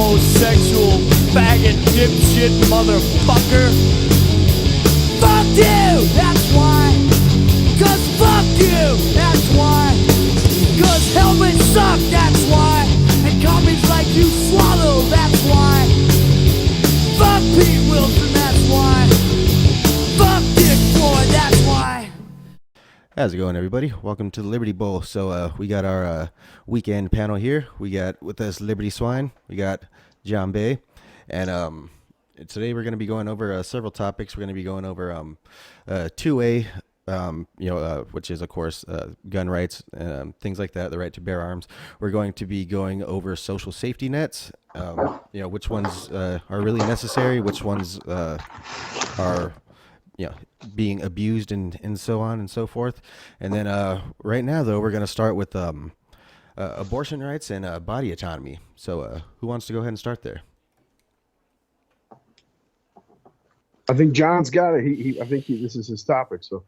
homosexual faggot dipshit motherfucker. Fuck you, that's why. Cause fuck you, that's why. Cause helmets suck, that's why. And commies like you swallow, that's why. Fuck Pete Wilson, that's why. Fuck Dick Floyd, that's why. How's it going, everybody? Welcome to the Liberty Bowl. So we got our weekend panel here. We got with us Liberty Swine. We got John Bay. And today we're going to be going over several topics. We're going to be going over 2A, which is, of course, gun rights, things like that, the right to bear arms. We're going to be going over social safety nets, which ones are really necessary, which ones are being abused and so on and so forth. And then right now, though, we're going to start with abortion rights and body autonomy. So who wants to go ahead and start there? I think John's got it. I think this is his topic. So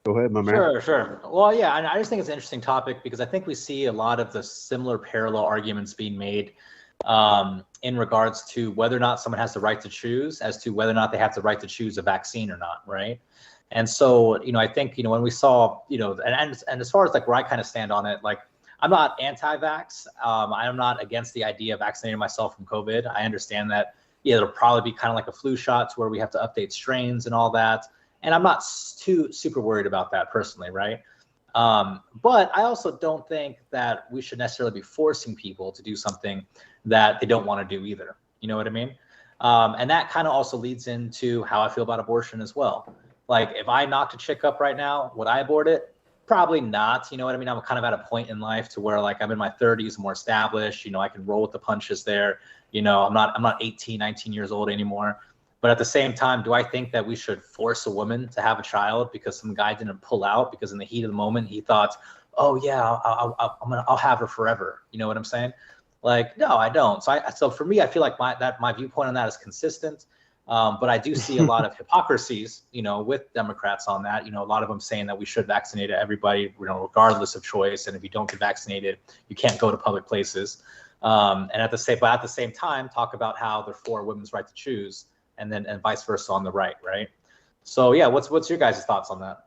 go ahead, my man. Sure. Well, yeah, and I just think it's an interesting topic because I think we see a lot of the similar parallel arguments being made in regards to whether or not someone has the right to choose, as to whether or not they have the right to choose a vaccine or not, right? And so, I think, when we saw, and as far as like where I kind of stand on it, like I'm not anti-vax. I'm not against the idea of vaccinating myself from COVID. I understand that, it'll probably be kind of like a flu shot to where we have to update strains and all that. And I'm not too super worried about that personally, right? But I also don't think that we should necessarily be forcing people to do something that they don't want to do either. You know what I mean? And that kind of also leads into how I feel about abortion as well. Like if I knocked a chick up right now, would I abort it? Probably not. You know what I mean? I'm kind of at a point in life to where like I'm in my 30s, more established, I can roll with the punches there. I'm not 18, 19 years old anymore. But at the same time, do I think that we should force a woman to have a child because some guy didn't pull out because in the heat of the moment he thought, oh yeah, I'll have her forever. You know what I'm saying? Like, no, I don't. So for me, I feel like my viewpoint on that is consistent. But I do see a lot of hypocrisies, with Democrats on that. A lot of them saying that we should vaccinate everybody, regardless of choice. And if you don't get vaccinated, you can't go to public places. And at the same time, talk about how they're for women's right to choose, and vice versa on the right. So yeah, what's your guys' thoughts on that?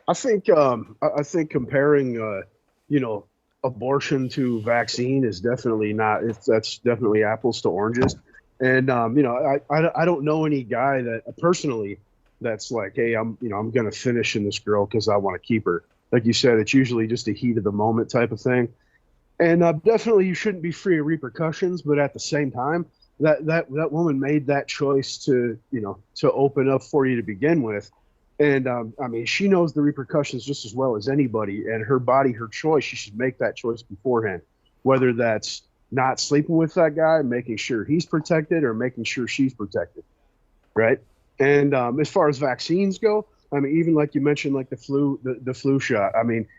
I think comparing abortion to vaccine is definitely not. That's definitely apples to oranges. And I don't know any guy that personally that's like, hey, I'm gonna finish in this girl because I want to keep her. Like you said, it's usually just a heat of the moment type of thing. And definitely you shouldn't be free of repercussions, but at the same time, that woman made that choice to open up for you to begin with. And she knows the repercussions just as well as anybody, and her body, her choice, she should make that choice beforehand, whether that's not sleeping with that guy, making sure he's protected, or making sure she's protected. Right. And as far as vaccines go, even like you mentioned, like the flu shot.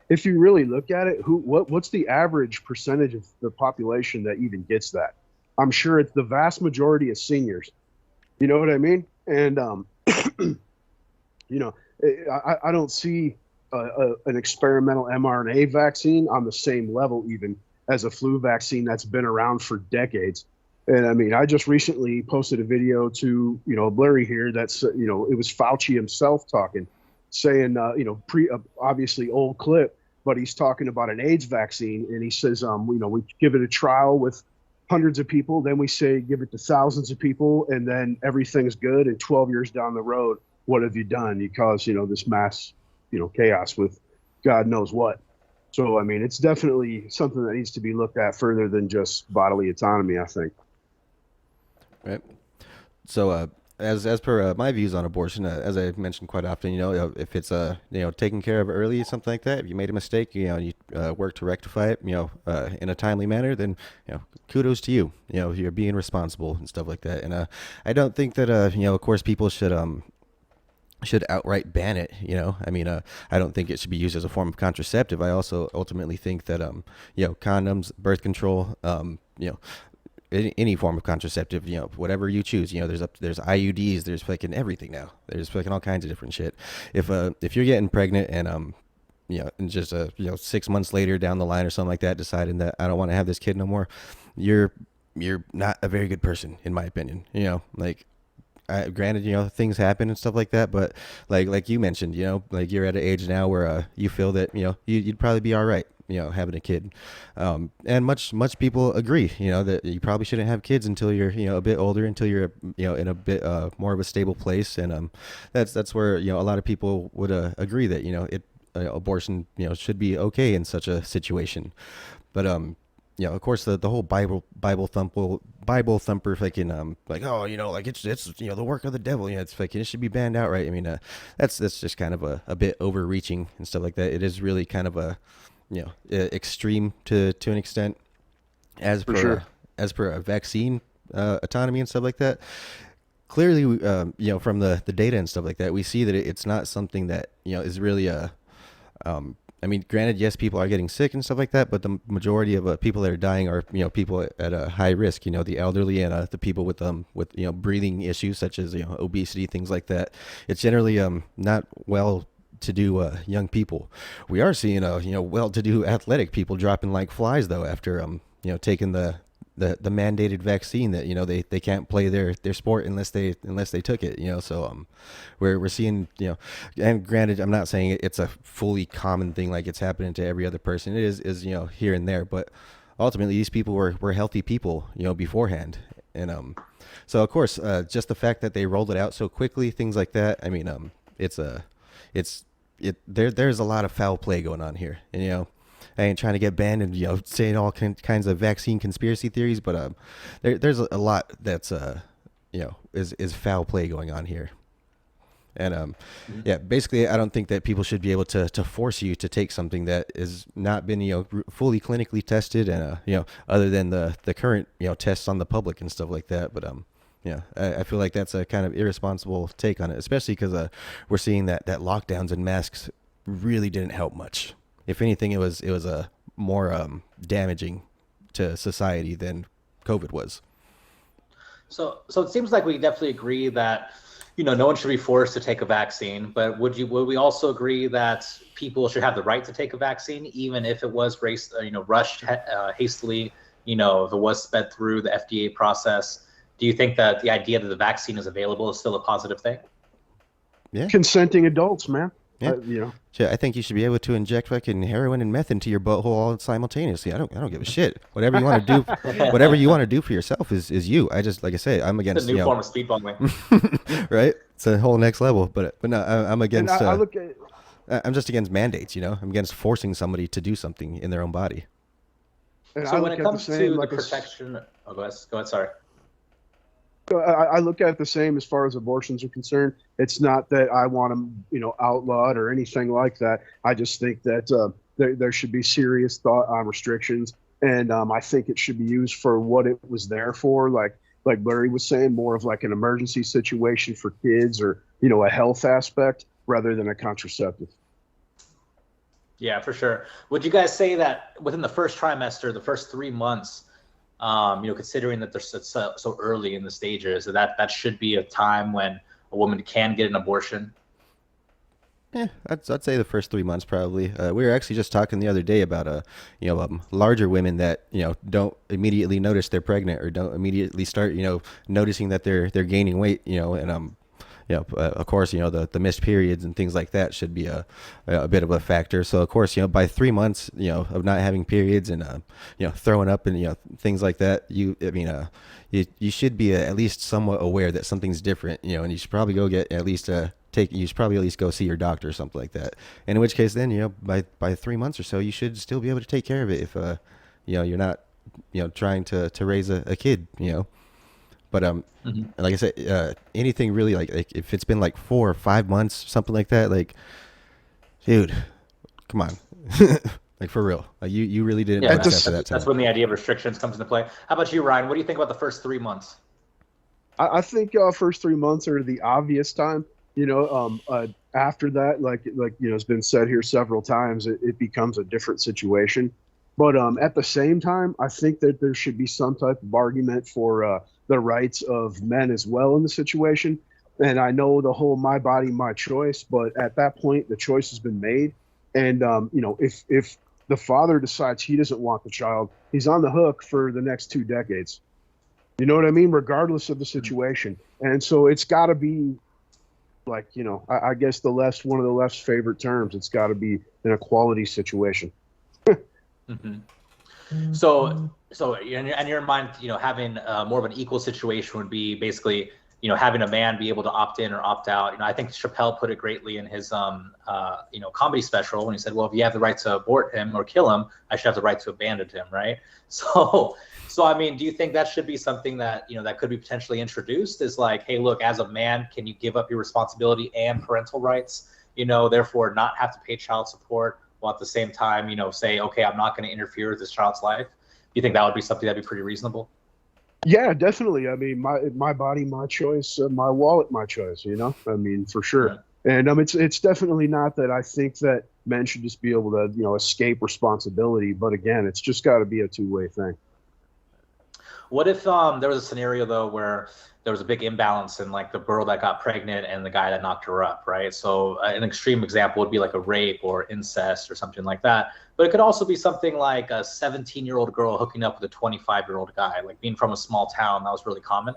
If you really look at it, what's the average percentage of the population that even gets that? I'm sure it's the vast majority of seniors. You know what I mean? And I don't see an experimental mRNA vaccine on the same level even as a flu vaccine that's been around for decades. And I just recently posted a video to, Blurry here that's, it was Fauci himself talking, saying, obviously old clip, but he's talking about an AIDS vaccine. And he says, we give it a trial with hundreds of people. Then we say, give it to thousands of people. And then everything's good. And 12 years down the road, what have you done? You cause, this mass, chaos with God knows what. So, it's definitely something that needs to be looked at further than just bodily autonomy, I think. Right. So, as per my views on abortion, as I've mentioned quite often, if it's taken care of early, something like that. If you made a mistake, you work to rectify it, in a timely manner, then kudos to you. You're being responsible and stuff like that. And I don't think that of course, people should outright ban it. I don't think it should be used as a form of contraceptive. I also ultimately think that condoms, birth control, any form of contraceptive, whatever you choose, there's IUDs, there's fucking everything now. There's fucking all kinds of different shit. If you're getting pregnant and and just 6 months later down the line or something like that, deciding that I don't want to have this kid no more, you're not a very good person, in my opinion. Like, granted, things happen and stuff like that, but like you mentioned, like you're at an age now where you feel that you'd probably be all right, having a kid, and much people agree, that you probably shouldn't have kids until you're a bit older, until you're in a bit more of a stable place, and that's where a lot of people would agree that abortion should be okay in such a situation, but of course, the whole Bible thumper fucking like, oh, like it's the work of the devil, it's fucking, it should be banned outright. I mean, that's just kind of a bit overreaching and stuff like that. It is really kind of a extreme to an extent, as per sure. As per a vaccine autonomy and stuff like that. Clearly, from the data and stuff like that, we see that it's not something that is really I mean, granted, yes, people are getting sick and stuff like that, but the majority of people that are dying are, people at a high risk, the elderly and the people with breathing issues such as, obesity, things like that. It's generally not well-to-do young people. We are seeing, well-to-do athletic people dropping like flies, though, after, taking the mandated vaccine that they can't play their sport unless they took it, so we're seeing, and granted, I'm not saying it's a fully common thing like it's happening to every other person. It is here and there, but ultimately these people were healthy people beforehand, and so of course just the fact that they rolled it out so quickly, things like that, I mean, there's a lot of foul play going on here, and I ain't trying to get banned and saying all kinds of vaccine conspiracy theories, but there's a lot that's is foul play going on here, and yeah, basically I don't think that people should be able to force you to take something that has not been fully clinically tested, and other than the current tests on the public and stuff like that, but yeah, I feel like that's a kind of irresponsible take on it, especially because we're seeing that lockdowns and masks really didn't help much. If anything, it was a more damaging to society than COVID was. So it seems like we definitely agree that no one should be forced to take a vaccine. But would we also agree that people should have the right to take a vaccine, even if it was rushed hastily, if it was sped through the FDA process? Do you think that the idea that the vaccine is available is still a positive thing? Yeah, consenting adults, man. Yeah. Yeah, I think you should be able to inject fucking heroin and meth into your butthole all simultaneously. I don't give a shit. Whatever you want to do, whatever you want to do for yourself is you. I just, like I say, I'm against it's a new form of speedballing. Right? It's a whole next level. But no, I'm against. I look at, I'm just against mandates. I'm against forcing somebody to do something in their own body. So when it comes to the protection, go ahead. Sorry. I look at it the same as far as abortions are concerned. It's not that I want them, outlawed or anything like that. I just think that there should be serious thought on restrictions, and I think it should be used for what it was there for. Like Larry was saying, more of like an emergency situation for kids, or a health aspect rather than a contraceptive. Yeah, for sure. Would you guys say that within the first trimester, the first 3 months, considering that they're so early in the stages, that should be a time when a woman can get an abortion? Yeah, I'd say the first 3 months probably. We were actually just talking the other day about larger women that don't immediately notice they're pregnant, or don't immediately start noticing that they're gaining weight, and of course, the missed periods and things like that should be a bit of a factor. So of course, by 3 months, of not having periods and throwing up and things like that, you should be at least somewhat aware that something's different, and you should probably go get at least you should probably at least go see your doctor or something like that. And in which case, then by 3 months or so, you should still be able to take care of it if you're not trying to raise a kid, But like I said, anything really like if it's been like 4 or 5 months, something like that, like, dude, come on, like for real, like you really didn't. Yeah, after that time. That's when the idea of restrictions comes into play. How about you, Ryan? What do you think about the first 3 months? I think first 3 months are the obvious time. After that, like it's been said here several times, it becomes a different situation. But at the same time, I think that there should be some type of argument for the rights of men as well in the situation. And I know the whole "my body, my choice," but at that point, the choice has been made. And if the father decides he doesn't want the child, he's on the hook for the next 2 decades. You know what I mean? Regardless of the situation. And so it's got to be like, I guess one of the left's favorite terms, it's got to be an equality situation. Mm-hmm. So in your mind, having more of an equal situation would be basically, having a man be able to opt in or opt out. I think Chappelle put it greatly in his, comedy special when he said, well, if you have the right to abort him or kill him, I should have the right to abandon him, right? So I mean, do you think that should be something that, that could be potentially introduced, is like, hey, look, as a man, can you give up your responsibility and parental rights, therefore not have to pay child support, while at the same time, say, okay, I'm not going to interfere with this child's life? Do you think that would be something that'd be pretty reasonable? Yeah, definitely. I mean, my body, my choice, my wallet, my choice, I mean, for sure. Yeah. And it's definitely not that I think that men should just be able to, escape responsibility. But again, it's just got to be a two-way thing. What if there was a scenario, though, where there was a big imbalance in like the girl that got pregnant and the guy that knocked her up, right? So an extreme example would be like a rape or incest or something like that. But it could also be something like a 17-year-old girl hooking up with a 25-year-old guy, like being from a small town, that was really common.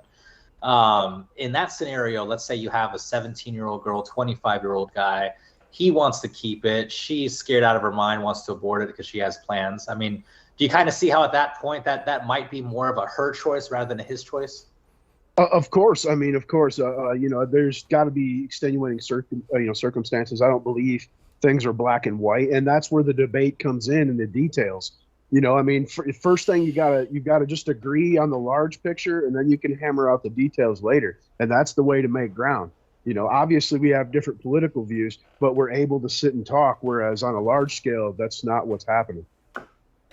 In that scenario, let's say you have a 17-year-old girl, 25-year-old guy. He wants to keep it. She's scared out of her mind, wants to abort it because she has plans. I mean, do you kind of see how at that point that might be more of a her choice rather than a his choice? Of course. I mean, of course, there's got to be extenuating circumstances. I don't believe things are black and white. And that's where the debate comes in the details. I mean, first thing you gotta just agree on the large picture, and then you can hammer out the details later. And that's the way to make ground. Obviously we have different political views, but we're able to sit and talk. Whereas on a large scale, that's not what's happening.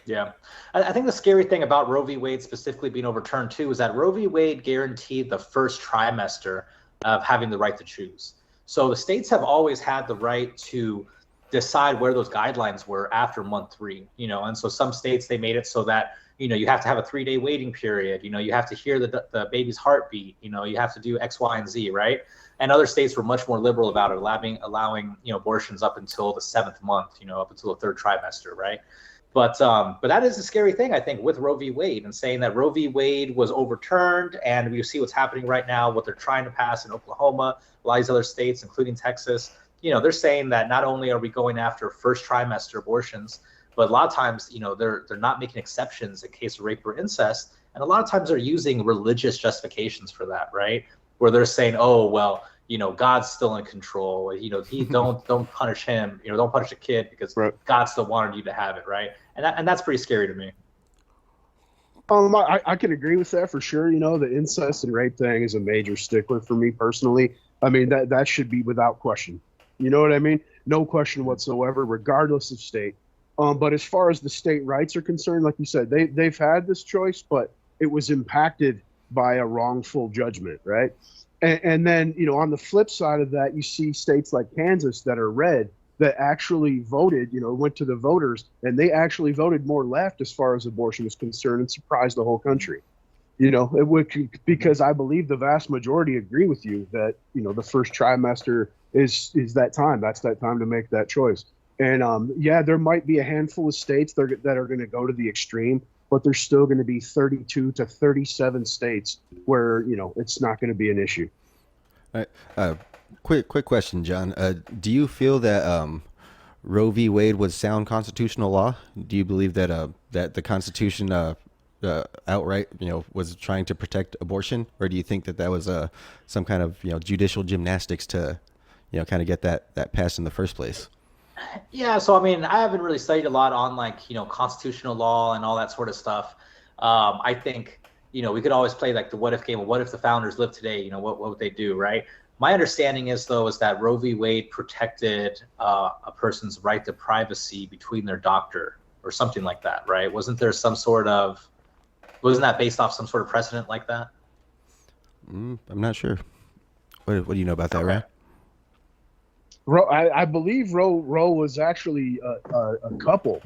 Yeah. I think the scary thing about Roe v. Wade specifically being overturned too is that Roe v. Wade guaranteed the first trimester of having the right to choose. So the states have always had the right to decide where those guidelines were after month 3, and so some states, they made it so that, you have to have a 3-day waiting period, you have to hear the baby's heartbeat, you have to do X, Y, and Z, right? And other states were much more liberal about it, allowing abortions up until the 7th month, up until the 3rd trimester, right? But that is a scary thing, I think, with Roe v. Wade, and saying that Roe v. Wade was overturned, and we see what's happening right now, what they're trying to pass in Oklahoma, a lot of these other states, including Texas. They're saying that not only are we going after first trimester abortions, but a lot of times, they're not making exceptions in case of rape or incest, and a lot of times they're using religious justifications for that, right? Where they're saying, oh, well, God's still in control. He don't punish him. Don't punish a kid because right. God still wanted you to have it, right? And that's pretty scary to me. I can agree with that for sure. The incest and rape thing is a major stickler for me personally. I mean, that should be without question. You know what I mean? No question whatsoever, regardless of state. But as far as the state rights are concerned, like you said, they've had this choice, but it was impacted by a wrongful judgment, right? And then, on the flip side of that, you see states like Kansas that are red that actually voted, went to the voters, and they actually voted more left as far as abortion is concerned, and surprised the whole country. Because I believe the vast majority agree with you that, the first trimester is that time. That's that time to make that choice. And there might be a handful of states that are going to go to the extreme, but there's still going to be 32 to 37 states where, it's not going to be an issue. Quick question, John. Do you feel that Roe v. Wade was sound constitutional law? Do you believe that that the Constitution outright, was trying to protect abortion, or do you think that was some kind of judicial gymnastics to kind of get that passed in the first place? Yeah, so I mean, I haven't really studied a lot on constitutional law and all that sort of stuff. I think we could always play like the what if game. What if the founders lived today? What would they do, right? My understanding is that Roe v. Wade protected a person's right to privacy between their doctor or something like that, right? Wasn't that based off some sort of precedent like that? I'm not sure. What do you know about that, okay. Ryan? I believe Roe was actually a couple.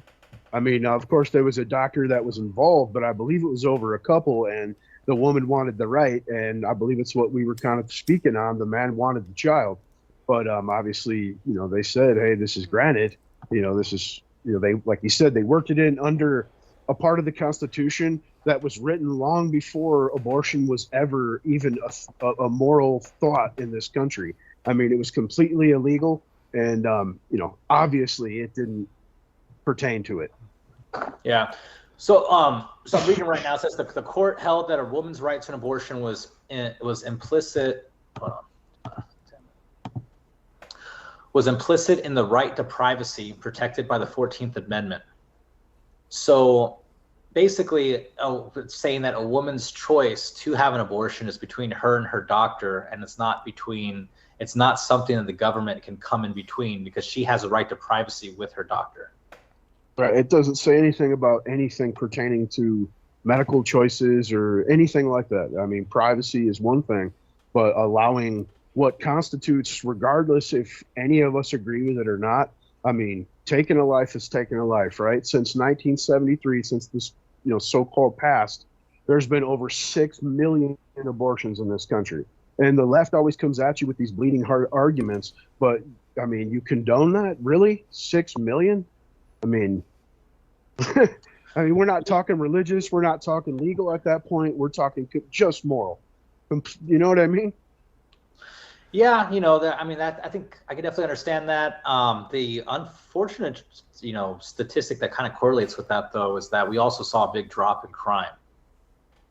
I mean, of course, there was a doctor that was involved, but I believe it was over a couple, and the woman wanted the right, and I believe it's what we were kind of speaking on. The man wanted the child, but obviously, they said, hey, this is granted. This is they, like you said, they worked it in under a part of the Constitution that was written long before abortion was ever even a moral thought in this country. I mean, it was completely illegal, and obviously it didn't pertain to it. Yeah. So I'm reading right now. It says the court held that a woman's right to an abortion was implicit. Hold on. Was implicit in the right to privacy protected by the 14th Amendment. So basically, it's saying that a woman's choice to have an abortion is between her and her doctor, and it's not something that the government can come in between, because she has a right to privacy with her doctor. Right. It doesn't say anything about anything pertaining to medical choices or anything like that. I mean, privacy is one thing, but allowing what constitutes, regardless if any of us agree with it or not, I mean, taking a life is taking a life, right? Since 1973, since this, so-called past, there's been over 6 million abortions in this country. And the left always comes at you with these bleeding heart arguments. But, I mean, you condone that? Really? 6 million? I mean, we're not talking religious. We're not talking legal at that point. We're talking just moral. You know what I mean? Yeah, I think I can definitely understand that. The unfortunate, statistic that kind of correlates with that, though, is that we also saw a big drop in crime.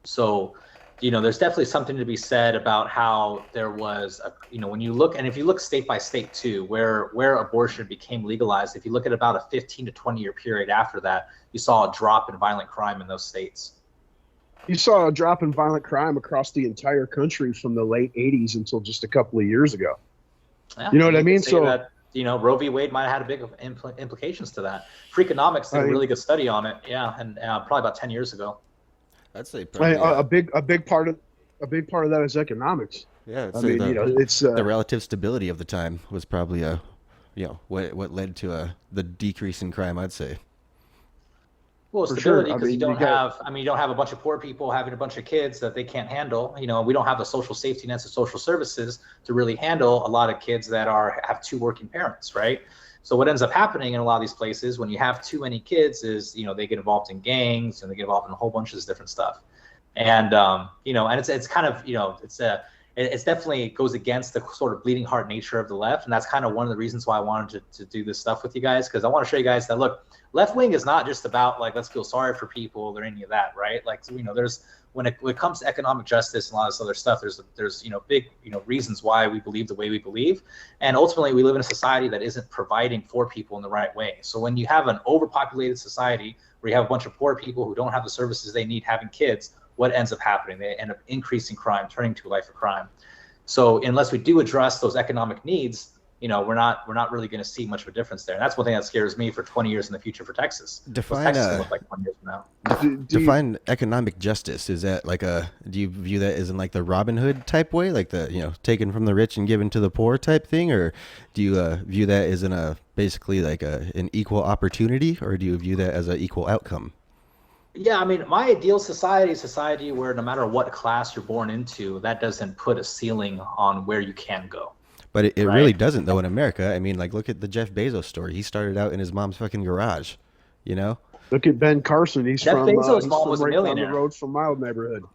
So, there's definitely something to be said about how there was, when you look, and if you look state by state too, where abortion became legalized, if you look at about a 15 to 20 year period after that, you saw a drop in violent crime in those states. You saw a drop in violent crime across the entire country from the late 80s until just a couple of years ago. Yeah, you know what I mean? So that, Roe v. Wade might have had a big implications to that. Freakonomics did a really good study on it. Yeah, and probably about 10 years ago. I'd say probably, a big part of that is economics. Yeah, I mean, it's the relative stability of the time was probably what led to the decrease in crime, I'd say. Well, stability, because you don't have a bunch of poor people having a bunch of kids that they can't handle. We don't have the social safety nets and social services to really handle a lot of kids that have two working parents, right? So what ends up happening in a lot of these places when you have too many kids is, they get involved in gangs and they get involved in a whole bunch of this different stuff. And, and it's kind of, it's definitely goes against the sort of bleeding heart nature of the left. And that's kind of one of the reasons why I wanted to do this stuff with you guys, because I want to show you guys that, look, left wing is not just about like, let's feel sorry for people or any of that, right? Like, there's, when it comes to economic justice and a lot of this other stuff, there's big, reasons why we believe the way we believe. And ultimately we live in a society that isn't providing for people in the right way. So when you have an overpopulated society where you have a bunch of poor people who don't have the services they need having kids, what ends up happening? They end up increasing crime, turning to a life of crime. So unless we do address those economic needs, we're not really going to see much of a difference there. And that's one thing that scares me for 20 years in the future for Texas. Define look like 20 years from now. Define economic justice. Is that like do you view that as in like the Robin Hood type way, like the taken from the rich and given to the poor type thing, or do you view that as in basically like an equal opportunity, or do you view that as an equal outcome? Yeah, I mean, my ideal society is a society where no matter what class you're born into, that doesn't put a ceiling on where you can go. But it really doesn't, though, in America. I mean, like, look at the Jeff Bezos story. He started out in his mom's fucking garage, Look at Ben Carson. He's Jeff from Bezos' mom was right a millionaire. down the road from my old neighborhood.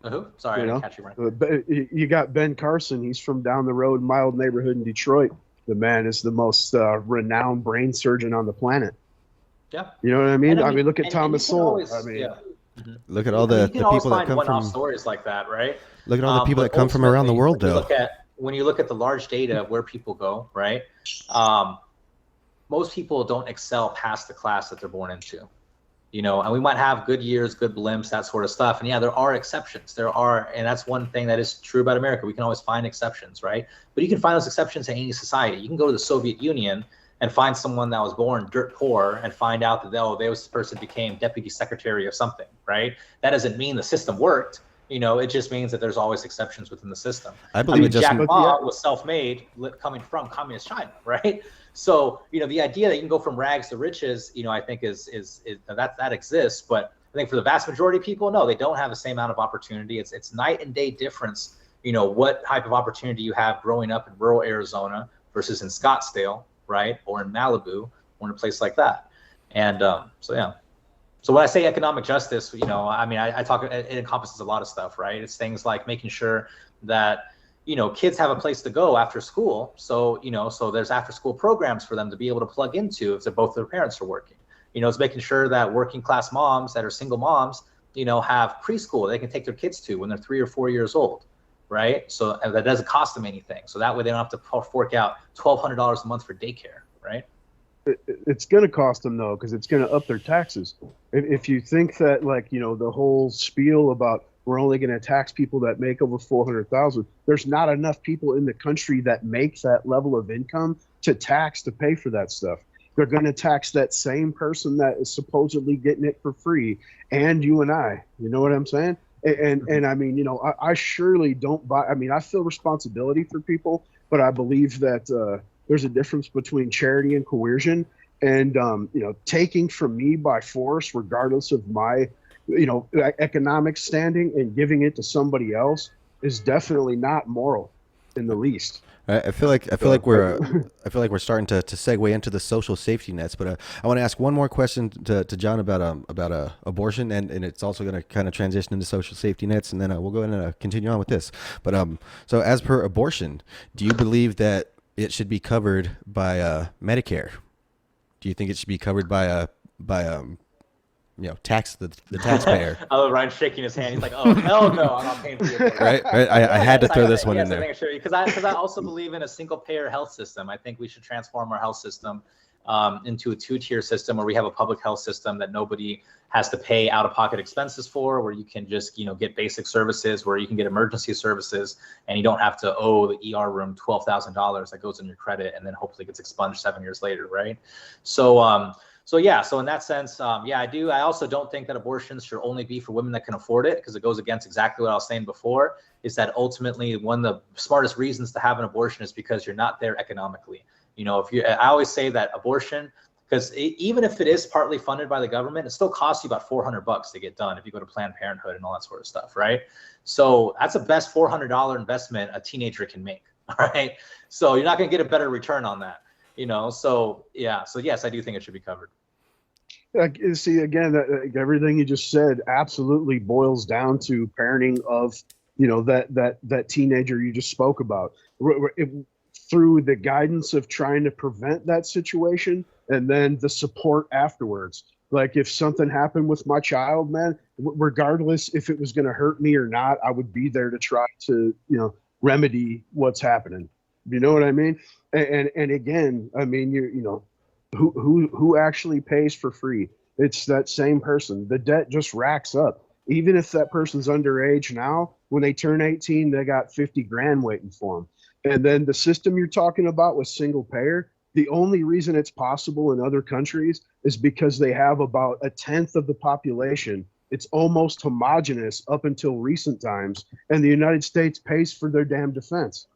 Who? Sorry, I didn't catch you right. You got Ben Carson. He's from down the road in my old neighborhood in Detroit. The man is the most renowned brain surgeon on the planet. Yeah. You know what I mean? I mean, look at Thomas Sowell. Look at all the people that come from stories like that, right? Look at all the people that come from around the world, though. When you look at the large data of where people go, right? Most people don't excel past the class that they're born into, and we might have good years, good blimps, that sort of stuff. And yeah, there are exceptions. And that's one thing that is true about America. We can always find exceptions, right? But you can find those exceptions in any society. You can go to the Soviet Union and find someone that was born dirt poor and find out that, this person became deputy secretary of something, right? That doesn't mean the system worked. It just means that there's always exceptions within the system. I believe Jack Ma was self-made coming from communist China, right? So, the idea that you can go from rags to riches, I think is that exists. But I think for the vast majority of people, no, they don't have the same amount of opportunity. It's night and day difference, what type of opportunity you have growing up in rural Arizona versus in Scottsdale, right? Or in Malibu, or in a place like that. And so yeah. So when I say economic justice, you know, I mean, I talk, it encompasses a lot of stuff, right? It's things like making sure that, you know, kids have a place to go after school. So, you know, so there's after school programs for them to be able to plug into if both their parents are working. You know, it's making sure that working class moms that are single moms, you know, have preschool they can take their kids to when they're 3 or 4 years old, right? So that doesn't cost them anything. So that way they don't have to fork out $1,200 a month for daycare, right? It's going to cost them though, because it's going to up their taxes. If you think that, like, you know, the whole spiel about we're only going to tax people that make over 400,000, there's not enough people in the country that make that level of income to tax to pay for that stuff. They're going to tax that same person that is supposedly getting it for free, and you and I. You know what I'm saying? And I mean, you know, I surely don't buy. I mean, I feel responsibility for people, but I believe that there's a difference between charity and coercion. And you know, taking from me by force, regardless of my, you know, economic standing, and giving it to somebody else is definitely not moral in the least. I feel like we're starting to segue into the social safety nets, but I want to ask one more question to John about abortion, and it's also going to kind of transition into social safety nets, and then we'll go ahead and continue on with this. But so as per abortion, do you believe that it should be covered by Medicare? Do you think it should be covered by you know, the taxpayer? I love Ryan shaking his hand. He's like, "Oh hell no, I'm not paying for your right? I had to throw this one in there because I also believe in a single payer health system. I think we should transform our health system into a 2-tier system where we have a public health system that nobody has to pay out-of-pocket expenses for, where you can just, you know, get basic services, where you can get emergency services, and you don't have to owe the ER room $12,000 that goes in your credit and then hopefully gets expunged 7 years later, right? So yeah, so in that sense, yeah, I also don't think that abortions should only be for women that can afford it, because it goes against exactly what I was saying before, is that ultimately one of the smartest reasons to have an abortion is because you're not there economically. You know, I always say that abortion, because even if it is partly funded by the government, it still costs you about $400 to get done if you go to Planned Parenthood and all that sort of stuff, right? So that's the best $400 investment a teenager can make, all right? So you're not going to get a better return on that. You know, so yeah, so yes, I do think it should be covered. See, again, everything you just said absolutely boils down to parenting of, you know, that teenager you just spoke about. Through the guidance of trying to prevent that situation, and then the support afterwards. Like, if something happened with my child, man, regardless if it was going to hurt me or not, I would be there to try to, you know, remedy what's happening. You know what I mean? And again, I mean, you know, who actually pays for free? It's that same person. The debt just racks up. Even if that person's underage now, when they turn 18, they got 50 grand waiting for them. And then the system you're talking about with single payer, the only reason it's possible in other countries is because they have about 1/10 of the population. It's almost homogenous up until recent times, and the United States pays for their damn defense.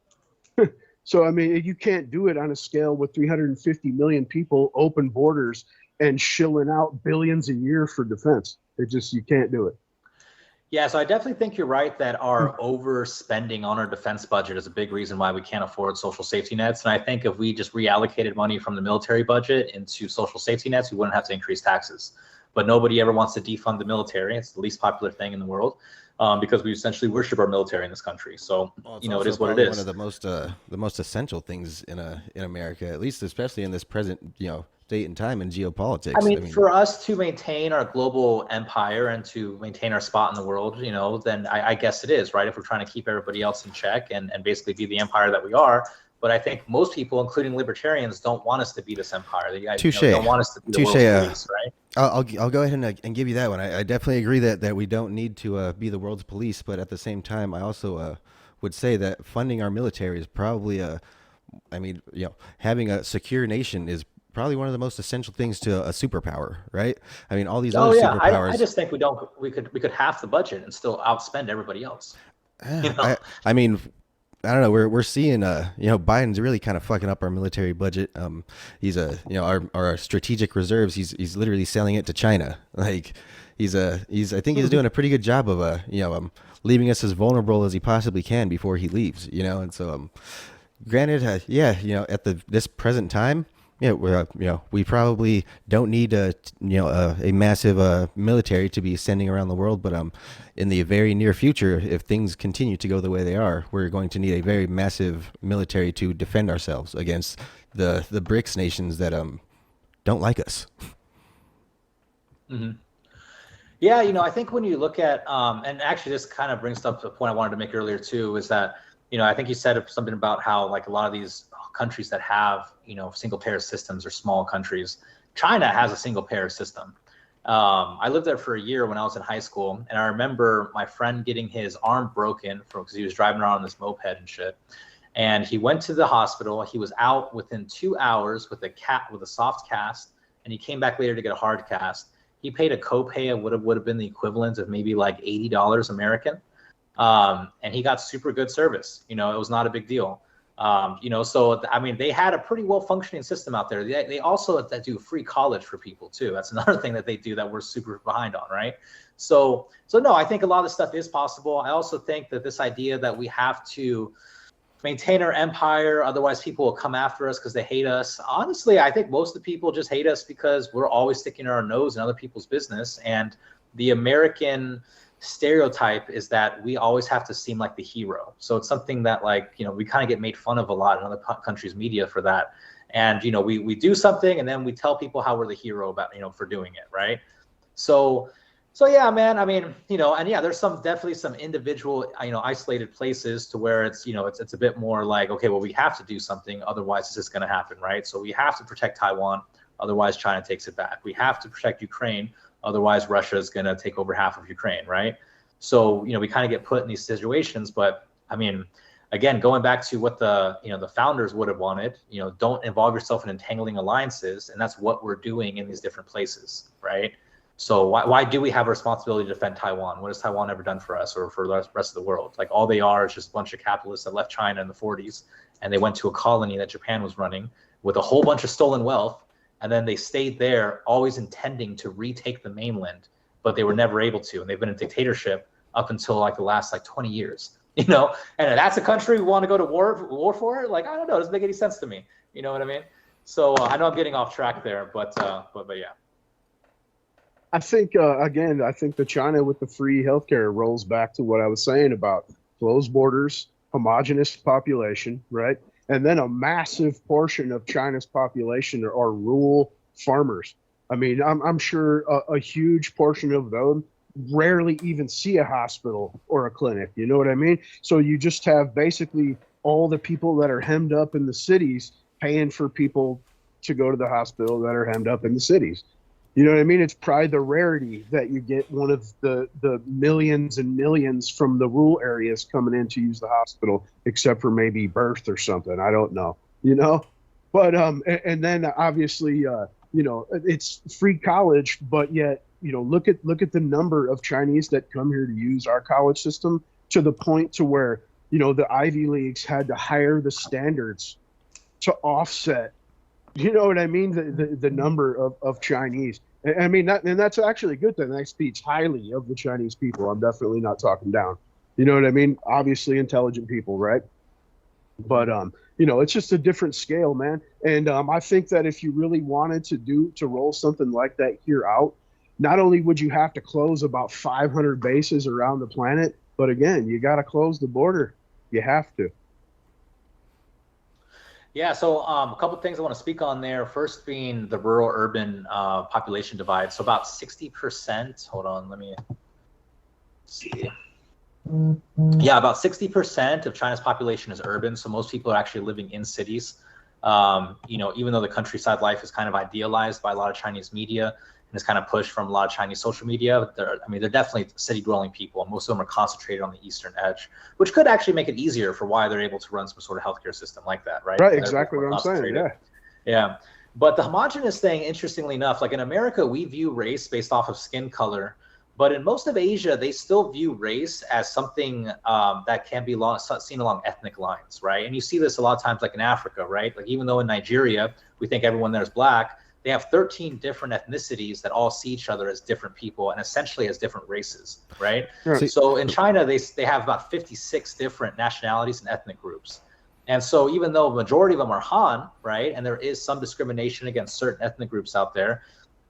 So, I mean, you can't do it on a scale with 350 million people, open borders, and shilling out billions a year for defense. You can't do it. Yeah, so I definitely think you're right that our overspending on our defense budget is a big reason why we can't afford social safety nets. And I think if we just reallocated money from the military budget into social safety nets, we wouldn't have to increase taxes. But nobody ever wants to defund the military. It's the least popular thing in the world. Because we essentially worship our military in this country. So, you know, it is what it is. One of the most essential things in America, at least, especially in this present, you know, date and time in geopolitics. I mean, for us to maintain our global empire and to maintain our spot in the world, you know, then I guess it is, right? If we're trying to keep everybody else in check and basically be the empire that we are. But I think most people, including libertarians, don't want us to be this empire. They don't want us to be the world's police, right? I'll go ahead and give you that one. I definitely agree that we don't need to be the world's police, but at the same time, I also would say that funding our military is probably I mean, you know, having a secure nation is probably one of the most essential things to a superpower, right? I mean, all these other superpowers. I just think we could half the budget and still outspend everybody else. You know? I mean, I don't know. We're seeing, you know, Biden's really kind of fucking up our military budget. He's you know, our strategic reserves. He's literally selling it to China. Like, I think he's doing a pretty good job of, you know, leaving us as vulnerable as he possibly can before he leaves. You know, and so, granted, yeah, you know, at this present time, Yeah, we probably don't need a massive military to be sending around the world, but in the very near future, if things continue to go the way they are, we're going to need a very massive military to defend ourselves against the BRICS nations that don't like us. Mm-hmm. Yeah, I think when you look at, and actually this kind of brings up the point I wanted to make earlier too, is that, I think you said something about how like a lot of these countries that have, single payer systems are small countries. China has a single payer system. I lived there for a year when I was in high school, and I remember my friend getting his arm broken because he was driving around on this moped and shit. And he went to the hospital. He was out within 2 hours with a soft cast, and he came back later to get a hard cast. He paid a copay of would have been the equivalent of maybe like $80 American, and he got super good service. It was not a big deal. So I mean, they had a pretty well functioning system out there. They also do free college for people too. That's another thing that they do that we're super behind on, right? So no, I think a lot of this stuff is possible. I also think that this idea that we have to maintain our empire, otherwise people will come after us because they hate us. Honestly, I think most of the people just hate us because we're always sticking our nose in other people's business. And the American stereotype is that we always have to seem like the hero. So it's something that we kind of get made fun of a lot in other countries' media for that. And, we do something and then we tell people how we're the hero about, for doing it, right? So yeah, man, I mean, and yeah, there's definitely some individual, isolated places to where it's, it's a bit more like, okay, well, we have to do something, otherwise it's just going to happen, right? So we have to protect Taiwan, otherwise China takes it back. We have to protect Ukraine, otherwise Russia is going to take over half of Ukraine, right? So, we kind of get put in these situations, but I mean, again, going back to what the founders would have wanted, don't involve yourself in entangling alliances, and that's what we're doing in these different places, right? So why do we have a responsibility to defend Taiwan? What has Taiwan ever done for us or for the rest of the world? Like all they are is just a bunch of capitalists that left China in the 40s and they went to a colony that Japan was running with a whole bunch of stolen wealth. And then they stayed there always intending to retake the mainland, but they were never able to. And they've been in dictatorship up until like the last 20 years, and that's a country we want to go to war for? Like, I don't know. It doesn't make any sense to me. You know what I mean? So I know I'm getting off track there, but yeah. I think, again, I think the China with the free healthcare rolls back to what I was saying about closed borders, homogenous population, right? And then a massive portion of China's population are rural farmers. I mean, I'm sure a huge portion of them rarely even see a hospital or a clinic. You know what I mean? So you just have basically all the people that are hemmed up in the cities paying for people to go to the hospital that are hemmed up in the cities. You know what I mean? It's probably the rarity that you get one of the millions and millions from the rural areas coming in to use the hospital, except for maybe birth or something. I don't know, but and then obviously, it's free college, but yet, look at the number of Chinese that come here to use our college system to the point to where, the Ivy Leagues had to hire the standards to offset. You know what I mean? The number of Chinese. I mean, that's actually a good thing. That speaks highly of the Chinese people. I'm definitely not talking down. You know what I mean? Obviously intelligent people, right? But, it's just a different scale, man. And I think that if you really wanted to roll something like that here out, not only would you have to close about 500 bases around the planet, but again, you got to close the border. You have to. Yeah, so a couple of things I want to speak on there. First being the rural-urban population divide. So about 60%, hold on, let me see. Yeah, about 60% of China's population is urban, so most people are actually living in cities. Even though the countryside life is kind of idealized by a lot of Chinese media, and it's kind of pushed from a lot of Chinese social media. They're definitely city-dwelling people, and most of them are concentrated on the eastern edge, which could actually make it easier for why they're able to run some sort of healthcare system like that, right? Right, exactly what I'm saying, yeah. Yeah, but the homogenous thing, interestingly enough, like in America, we view race based off of skin color, but in most of Asia, they still view race as something that can be seen along ethnic lines, right? And you see this a lot of times, like in Africa, right? Like even though in Nigeria, we think everyone there is black, they have 13 different ethnicities that all see each other as different people and essentially as different races, right? Right. So in China, they have about 56 different nationalities and ethnic groups. And so even though the majority of them are Han, right, and there is some discrimination against certain ethnic groups out there,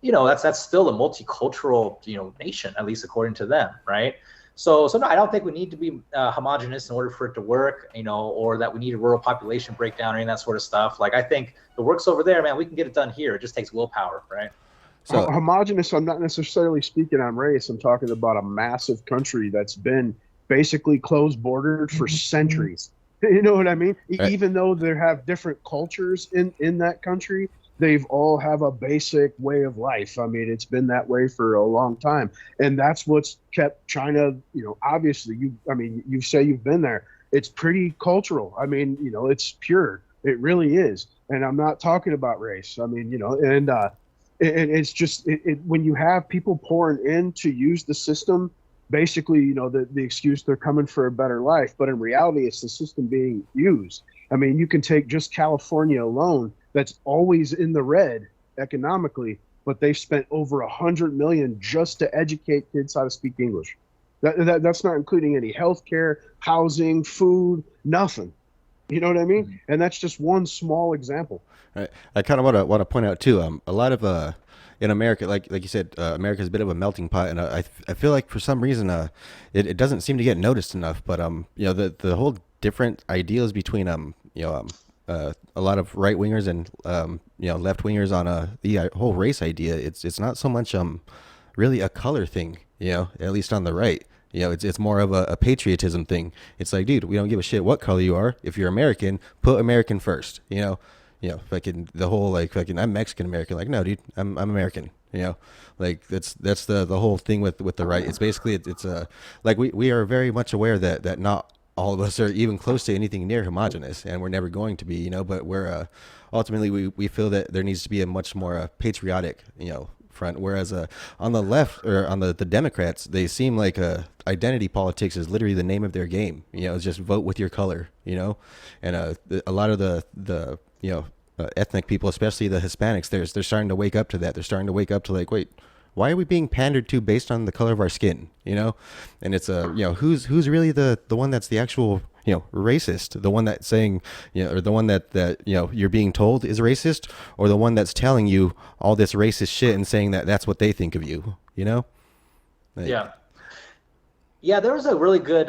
that's still a multicultural, nation, at least according to them, right? So no, I don't think we need to be homogenous in order for it to work, or that we need a rural population breakdown or any of that sort of stuff. Like, I think the work's over there, man. We can get it done here. It just takes willpower, right? So homogenous, I'm not necessarily speaking on race. I'm talking about a massive country that's been basically closed bordered for centuries. You know what I mean? Right. Even though they have different cultures in that country, they've all have a basic way of life. I mean, it's been that way for a long time. And that's what's kept China, obviously, you say you've been there. It's pretty cultural. I mean, it's pure. It really is. And I'm not talking about race. I mean, and it's just when you have people pouring in to use the system, basically, the excuse they're coming for a better life, but in reality, it's the system being used. I mean, you can take just California alone, that's always in the red economically, but they've spent over $100 million just to educate kids how to speak English. That's not including any healthcare, housing, food, nothing. You know what I mean? Mm-hmm. And that's just one small example. Right. I kind of want to point out too. A lot of in America, like you said, America is a bit of a melting pot, and I feel like for some reason it doesn't seem to get noticed enough. But the whole different ideals between a lot of right wingers and left wingers on the whole race idea. It's not so much really a color thing. At least on the right. It's more of a patriotism thing. It's like, dude, we don't give a shit what color you are. If you're American, put American first. Fucking the whole I'm Mexican American. Like, no, dude, I'm American. Like that's the whole thing with the right. It's basically it's like we are very much aware that not all of us are even close to anything near homogenous, and we're never going to be. But we're ultimately we feel that there needs to be a much more patriotic front, whereas on the left or on the Democrats, they seem like identity politics is literally the name of their game. It's just vote with your color. And a lot of the ethnic people, especially the Hispanics, they're starting to wake up to that. They're starting to wake up to like, wait, why are we being pandered to based on the color of our skin? And it's who's really the one that's the actual racist, the one that's saying, or the one that you're being told is racist, or the one that's telling you all this racist shit and saying that that's what they think of you, Like, yeah. There was a really good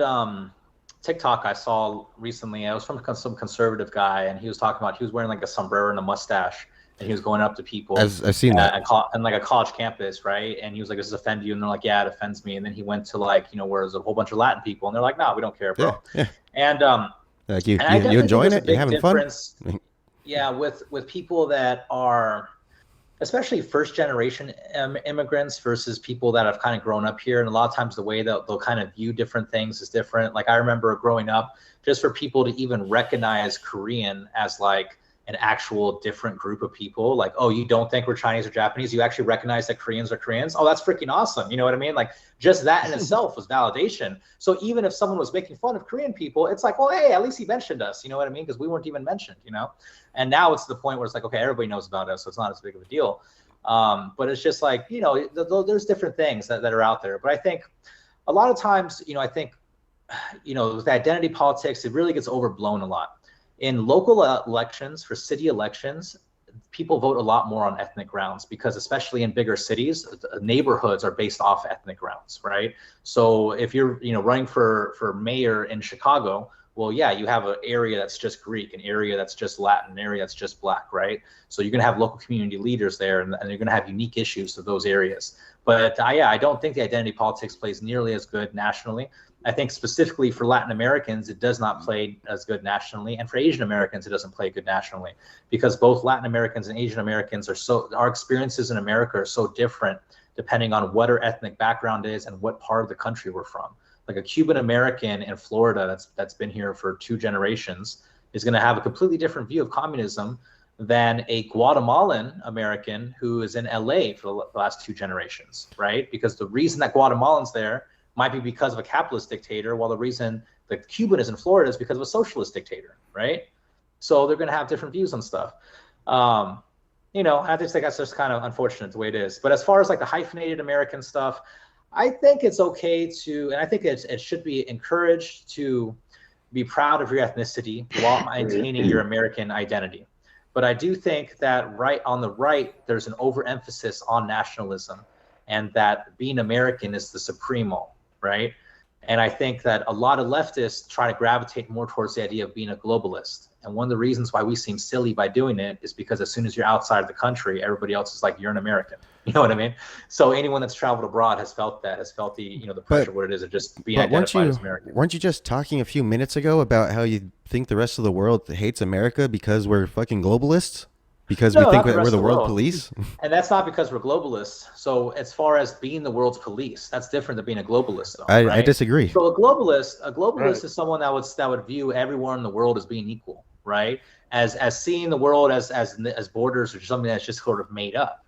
TikTok I saw recently. It was from some conservative guy, and he was talking about, he was wearing like a sombrero and a mustache, and he was going up to people. I've seen that. And like a college campus, right? And he was like, does this offend you? And they're like, yeah, it offends me. And then he went to where there's a whole bunch of Latin people, and they're like, no, we don't care, bro. Yeah. And like you enjoying it? You having fun? Yeah, with people that are, especially first generation immigrants versus people that have kind of grown up here. And a lot of times the way that they'll kind of view different things is different. Like I remember growing up, just for people to even recognize Korean as like an actual different group of people, like, oh, you don't think we're Chinese or Japanese, you actually recognize that Koreans are Koreans. Oh, that's freaking awesome. You know what I mean? Like just that in itself was validation. So even if someone was making fun of Korean people, it's like, well, hey, at least he mentioned us. You know what I mean? Because we weren't even mentioned, And now it's the point where it's like, okay, everybody knows about us, so it's not as big of a deal. But it's just like, there's different things that are out there. But I think a lot of times, with identity politics, it really gets overblown a lot. In local elections, for city elections, people vote a lot more on ethnic grounds, because especially in bigger cities, neighborhoods are based off ethnic grounds, right? So if you're running for mayor in Chicago, well, yeah, you have an area that's just Greek, an area that's just Latin, an area that's just Black, right? So you're going to have local community leaders there, and you're going to have unique issues to those areas. But I don't think the identity politics plays nearly as good nationally. I think specifically for Latin Americans, it does not play as good nationally. And for Asian Americans, it doesn't play good nationally, because both Latin Americans and Asian Americans our experiences in America are so different depending on what our ethnic background is and what part of the country we're from. Like a Cuban American in Florida that's been here for 2 generations is going to have a completely different view of communism than a Guatemalan American who is in LA for the last 2 generations, right? Because the reason that Guatemalan's there might be because of a capitalist dictator, while the reason the Cuban is in Florida is because of a socialist dictator, right? So they're going to have different views on stuff. I just think that's just kind of unfortunate the way it is. But as far as like the hyphenated American stuff, I think it's okay to, and I think it should be encouraged to be proud of your ethnicity while maintaining your American identity. But I do think that on the right, there's an overemphasis on nationalism, and that being American is the supremo, right? And I think that a lot of leftists try to gravitate more towards the idea of being a globalist. And one of the reasons why we seem silly by doing it is because as soon as you're outside of the country, everybody else is like, you're an American. You know what I mean? So anyone that's traveled abroad has felt that, has felt the, the pressure, what it is of just being identified as American. Weren't you just talking a few minutes ago about how you think the rest of the world hates America because we're fucking globalists? Because we think we're the world police? And that's not because we're globalists. So as far as being the world's police, that's different than being a globalist, though. I disagree. So a globalist is someone that would view everyone in the world as being equal, right? As seeing the world as borders or something that's just sort of made up,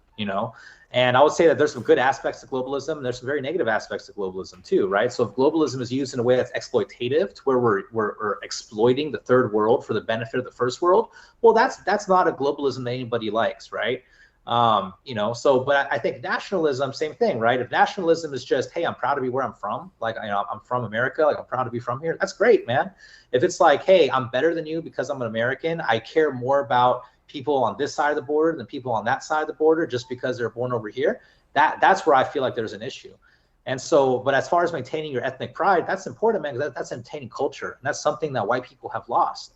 And I would say that there's some good aspects of globalism, and there's some very negative aspects of globalism too, right? So if globalism is used in a way that's exploitative, to where we're exploiting the third world for the benefit of the first world, well, that's not a globalism that anybody likes, right? But I think nationalism, same thing, right? If nationalism is just, hey, I'm proud to be where I'm from, like, I'm from America, like I'm proud to be from here, that's great, man. If it's like, hey, I'm better than you because I'm an American, I care more about people on this side of the border than people on that side of the border just because they're born over here, that's where I feel like there's an issue. And so, but as far as maintaining your ethnic pride, that's important, man, because that's maintaining culture. And that's something that white people have lost.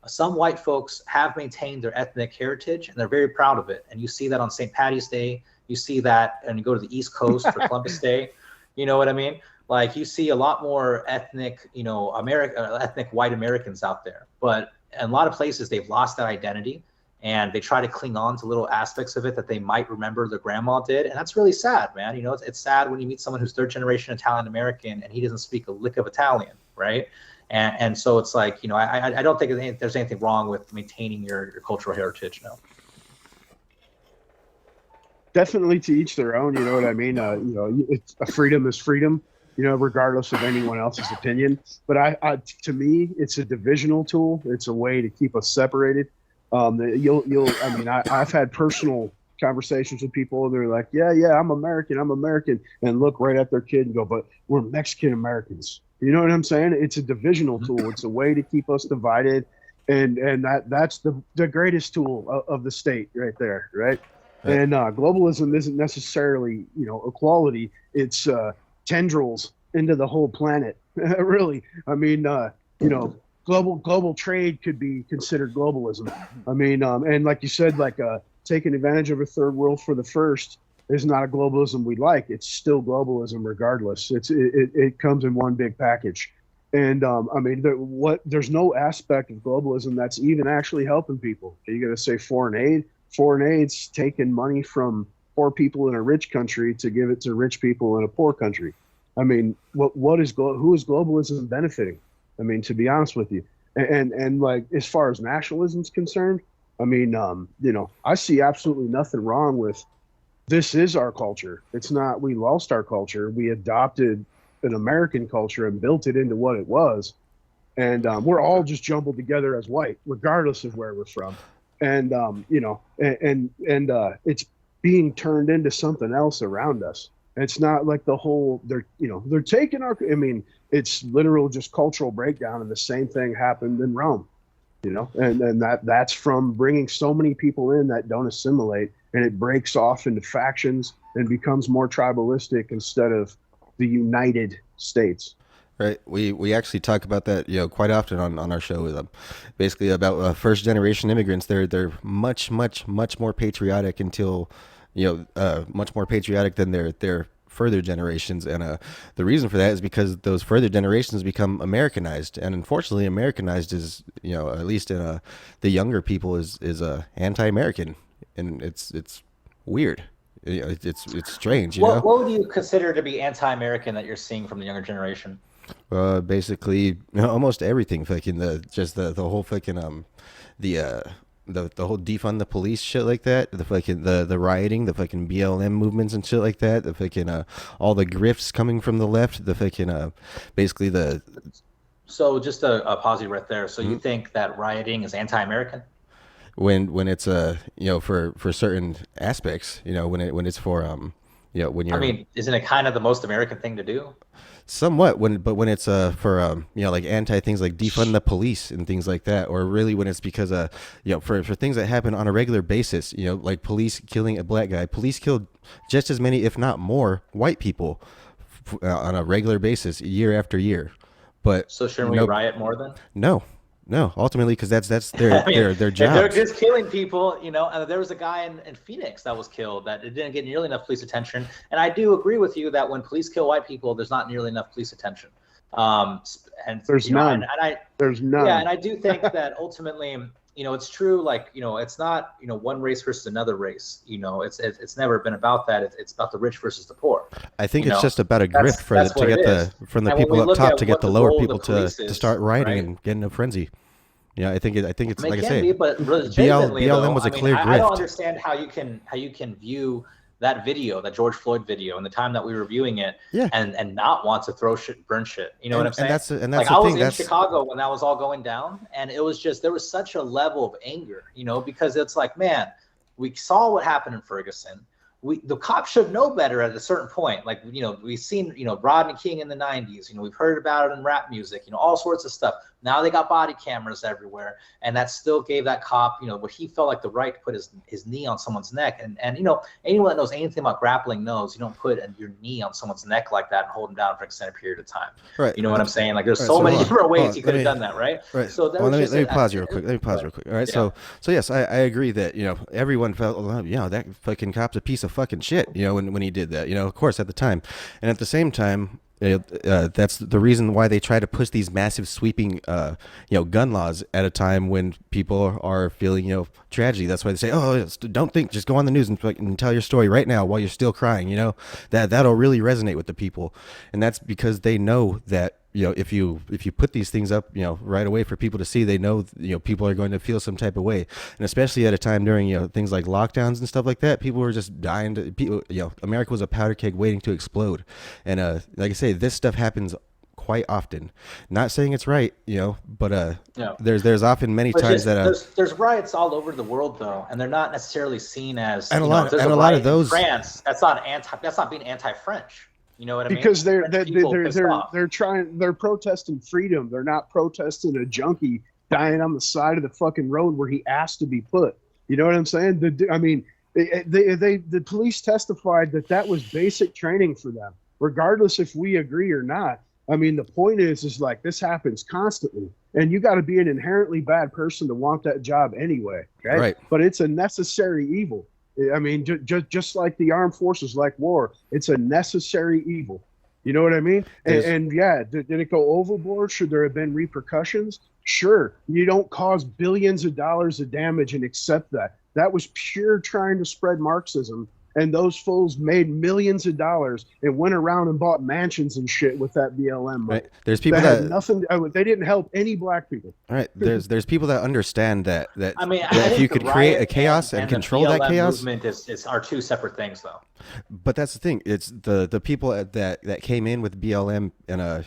Some white folks have maintained their ethnic heritage, and they're very proud of it. And you see that on St. Patty's Day. You see that, and you go to the East Coast for Columbus Day. You know what I mean? Like, you see a lot more ethnic, ethnic white Americans out there. But in a lot of places, they've lost that identity. And they try to cling on to little aspects of it that they might remember their grandma did. And that's really sad, man. It's sad when you meet someone who's third generation Italian American and he doesn't speak a lick of Italian, right? And so it's like, I don't think there's anything wrong with maintaining your cultural heritage, no. Definitely to each their own, you know what I mean? It's freedom is freedom, regardless of anyone else's opinion. But to me, it's a divisional tool. It's a way to keep us separated. I've had personal conversations with people, and they're like, yeah, I'm American, and look right at their kid and go, but we're Mexican Americans. You know what I'm saying? It's a divisional tool. It's a way to keep us divided, and that's the greatest tool of the state right there, right? And globalism isn't necessarily, equality. It's tendrils into the whole planet, really. I mean, global trade could be considered globalism. I mean, and like you said, taking advantage of a third world for the first is not a globalism we like. It's still globalism regardless. It comes in one big package. And there's no aspect of globalism that's even actually helping people. Are you going to say foreign aid? Foreign aid's taking money from poor people in a rich country to give it to rich people in a poor country. I mean, who is globalism benefiting? I mean, to be honest with you, and like, as far as nationalism is concerned, I mean, I see absolutely nothing wrong with, this is our culture. It's not, we lost our culture. We adopted an American culture and built it into what it was. And we're all just jumbled together as white, regardless of where we're from. And, it's being turned into something else around us. It's not like the whole, they're taking our, it's literal just cultural breakdown, and the same thing happened in Rome, and that's from bringing so many people in that don't assimilate, and it breaks off into factions and becomes more tribalistic instead of the United States. Right. We actually talk about that, quite often on our show with basically about first generation immigrants. They're much more patriotic until, much more patriotic than their further generations. And the reason for that is because those further generations become Americanized. And unfortunately, Americanized is, at least in the younger people is anti-American. And it's weird. It's strange. What would you consider to be anti-American that you're seeing from the younger generation? Basically, almost everything. Fucking the whole fucking the whole defund the police shit like that. The fucking the rioting, the fucking BLM movements and shit like that. The fucking all the grifts coming from the left. The fucking basically the. So just a pause you right there. So you think that rioting is anti-American? When it's for certain aspects, when it's for when you're, I mean, isn't it kind of the most American thing to do? somewhat when it's for like anti things like defund the police and things like that, or really when it's because for things that happen on a regular basis, like police killing a black guy. Police killed just as many, if not more, white people on a regular basis year after year. But So shouldn't we riot more then? no, ultimately, because that's their I mean, their if they're jobs. just killing people, and there was a guy in Phoenix that was killed that it didn't get nearly enough police attention. And I do agree with you that when police kill white people, there's not nearly enough police attention. And There's none. There's none. Yeah, and I do think that ultimately, it's true. Like, it's not one race versus another race. It's never been about that. It's about the rich versus the poor. I think it's just about a grift to get from the And when people we up look top at to get what the the lower role of people the to police is, start rioting right? and get in a frenzy. I think it's I mean, like it I can say, be, but legitimately, BLM was a clear I don't grift. understand how you can view that video, that George Floyd video, and the time that we were viewing it, Yeah. and not want to throw shit, burn shit. You know what I'm saying? And Like, that's I the was thing. in Chicago when that was all going down, and it was just, there was such a level of anger, because it's like, man, we saw what happened in Ferguson. The cops should know better at a certain point. Like, we've seen, Rodney King in the 90s, we've heard about it in rap music, all sorts of stuff. Now they got body cameras everywhere. And that still gave that cop, what he felt like the right to put his knee on someone's neck. And anyone that knows anything about grappling knows you don't put your knee on someone's neck like that and hold him down for an extended period of time. Right. You know what I'm saying? Like, there's Right, so so many hold on, different hold ways on, you could let have me- done that, right? Right. So Well, let me pause you real quick. All right. Yeah. So yes, I agree that everyone felt that fucking cop's a piece of fucking shit. When he did that. Of course at the time, and at the same time. That's the reason why they try to push these massive sweeping gun laws at a time when people are feeling tragedy. That's why they say, don't think, just go on the news and tell your story right now while you're still crying. That'll really resonate with the people, and that's because they know that if you put these things up right away for people to see, they know people are going to feel some type of way. And especially at a time during things like lockdowns and stuff like that, people were just dying America was a powder keg waiting to explode. And like I say, this stuff happens quite often. Not saying it's right, but there's often many times that there's riots all over the world though, and they're not necessarily seen as, and a lot of those, France, that's not being anti-French. You know what I mean? Because they're protesting freedom. They're not protesting a junkie dying on the side of the fucking road where he asked to be put. You know what I'm saying? The police testified that was basic training for them, regardless if we agree or not. I mean, the point is like, this happens constantly, and you got to be an inherently bad person to want that job anyway. Okay? Right. But it's a necessary evil. I mean, just like the armed forces, like war, it's a necessary evil. You know what I mean? And yeah, did it go overboard? Should there have been repercussions? Sure. You don't cause billions of dollars of damage and accept that. That was pure trying to spread Marxism. And those fools made millions of dollars and went around and bought mansions and shit with that BLM money. Right. There's people that had nothing. They didn't help any black people. All right. There's people that understand that I mean, if you could create a chaos and control that chaos. Movement are two separate things, though. But that's the thing. It's the people that came in with BLM and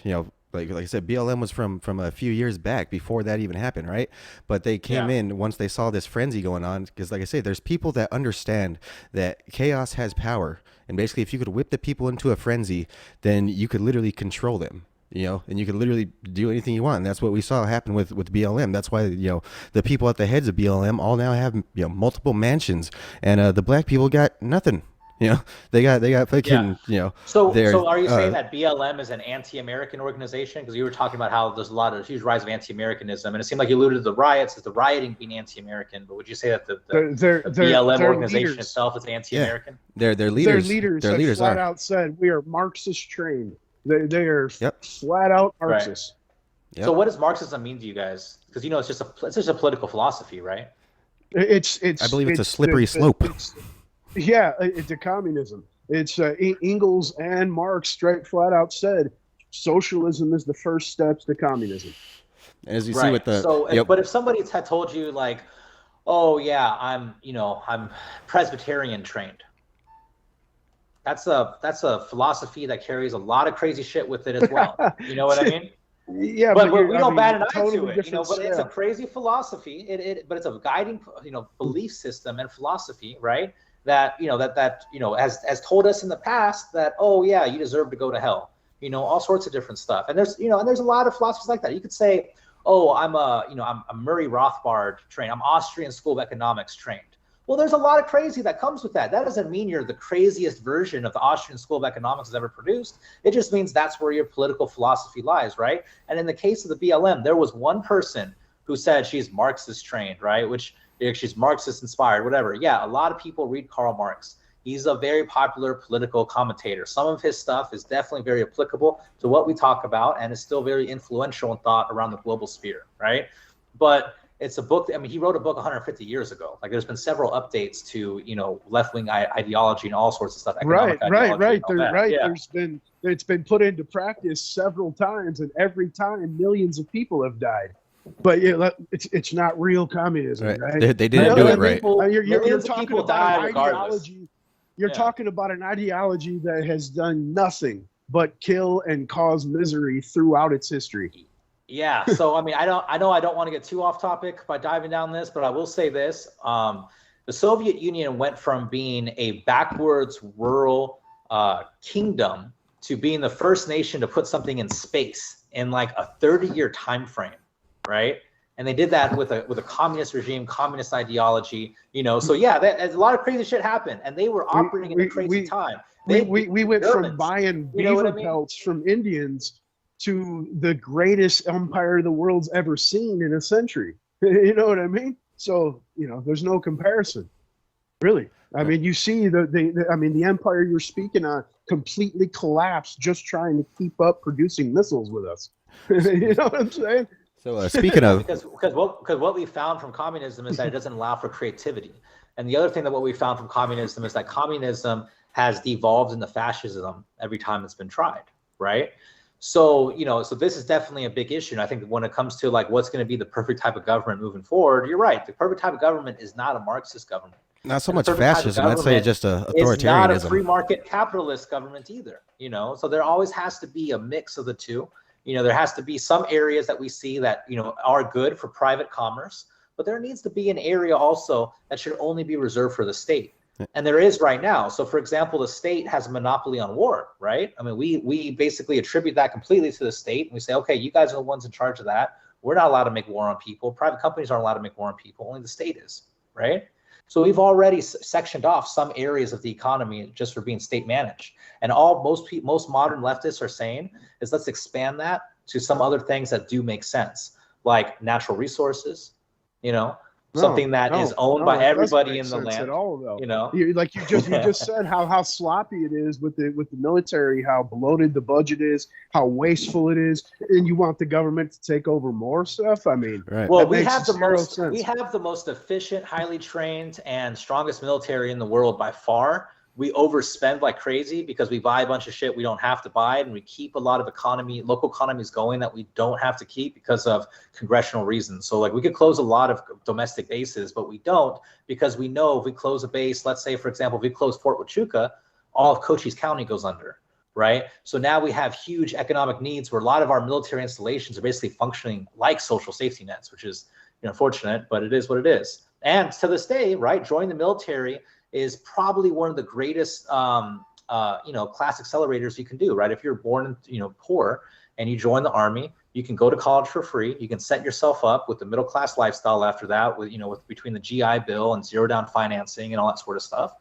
like I said, BLM was from a few years back before that even happened, right? But they came in once they saw this frenzy going on, because like I say, there's people that understand that chaos has power, and basically if you could whip the people into a frenzy, then you could literally control them. And you could literally do anything you want. And that's what we saw happen with BLM. That's why, the people at the heads of BLM all now have, multiple mansions, and the black people got nothing. They got fucking, So are you saying that BLM is an anti-American organization? Because you were talking about how there's a huge rise of anti-Americanism, and it seemed like you alluded to the riots as the rioting being anti-American. But would you say that the BLM organization leaders. Itself is anti-American? Yeah. Their leaders. Their leaders flat out said we are Marxist trained. They are flat out Marxist. Yep. So what does Marxism mean to you guys? Because it's just a political philosophy, right? I believe it's a slippery slope. It's a communism. It's Engels and Marx straight flat out said socialism is the first steps to communism. As you see with the but if somebody had told you like, oh yeah, I'm Presbyterian trained. That's a philosophy that carries a lot of crazy shit with it as well. You know what I mean? Yeah, but we don't bat an eye to it. But it's a crazy philosophy. But it's a guiding, belief system and philosophy, right? that has told us in the past that, oh yeah, you deserve to go to hell, all sorts of different stuff. And there's a lot of philosophies like that. You could say, oh, I'm Murray Rothbard trained, I'm Austrian School of Economics trained. Well, there's a lot of crazy that comes with that. That doesn't mean you're the craziest version of the Austrian School of Economics has ever produced. It just means that's where your political philosophy lies, right? And in the case of the BLM, there was one person who said she's Marxist trained, right? Which she's Marxist inspired, whatever. Yeah, a lot of people read Karl Marx. He's a very popular political commentator. Some of his stuff is definitely very applicable to what we talk about and is still very influential in thought around the global sphere, right? But it's a book, he wrote a book 150 years ago. Like there's been several updates to, left-wing ideology and all sorts of stuff. Right. Yeah. It's been put into practice several times, and every time millions of people have died. But it's not real communism, right? They didn't do it right. You're talking about an regardless. ideology. You're talking about an ideology that has done nothing but kill and cause misery throughout its history. Yeah. So, I know I don't want to get too off topic by diving down this, but I will say this. The Soviet Union went from being a backwards rural kingdom to being the first nation to put something in space in like a 30-year time frame, right? And they did that with a communist regime, communist ideology, So yeah, a lot of crazy shit happened, and they were operating in a crazy time. We went Germans, from buying beaver pelts from Indians to the greatest empire the world's ever seen in a century. You know what I mean? So, there's no comparison, really. I mean, you see the empire you're speaking on completely collapsed just trying to keep up producing missiles with us. You know what I'm saying? So speaking of, because what we found from communism is that it doesn't allow for creativity. And the other thing that what we found from communism is that communism has devolved into fascism every time it's been tried, right? So, so this is definitely a big issue. And I think when it comes to like what's going to be the perfect type of government moving forward, you're right. The perfect type of government is not a Marxist government. Not so much fascism. I'd say just authoritarianism. It's not a free market capitalist government either. So there always has to be a mix of the two. There has to be some areas that we see that, are good for private commerce, but there needs to be an area also that should only be reserved for the state. And there is right now. So for example, the state has a monopoly on war, right? I mean, we basically attribute that completely to the state. And we say, okay, you guys are the ones in charge of that. We're not allowed to make war on people. Private companies aren't allowed to make war on people. Only the state is, right? So we've already sectioned off some areas of the economy just for being state managed. And most modern leftists are saying is let's expand that to some other things that do make sense, like natural resources, something that is owned by everybody in the land. At all, though. You just said how sloppy it is with the military, how bloated the budget is, how wasteful it is, and you want the government to take over more stuff. I mean, right. Well, we have the most efficient, highly trained, and strongest military in the world by far. We overspend like crazy because we buy a bunch of shit we don't have to buy, and we keep a lot of local economies going that we don't have to keep because of congressional reasons. So like we could close a lot of domestic bases, but we don't because we know if we close a base, let's say, for example, if we close Fort Huachuca, all of Cochise County goes under, right? So now we have huge economic needs where a lot of our military installations are basically functioning like social safety nets, which is unfortunate, but it is what it is. And to this day, right, joining the military is probably one of the greatest, class accelerators you can do, right? If you're born, poor and you join the army, you can go to college for free. You can set yourself up with the middle-class lifestyle after that with, with between the GI Bill and zero down financing and all that sort of stuff,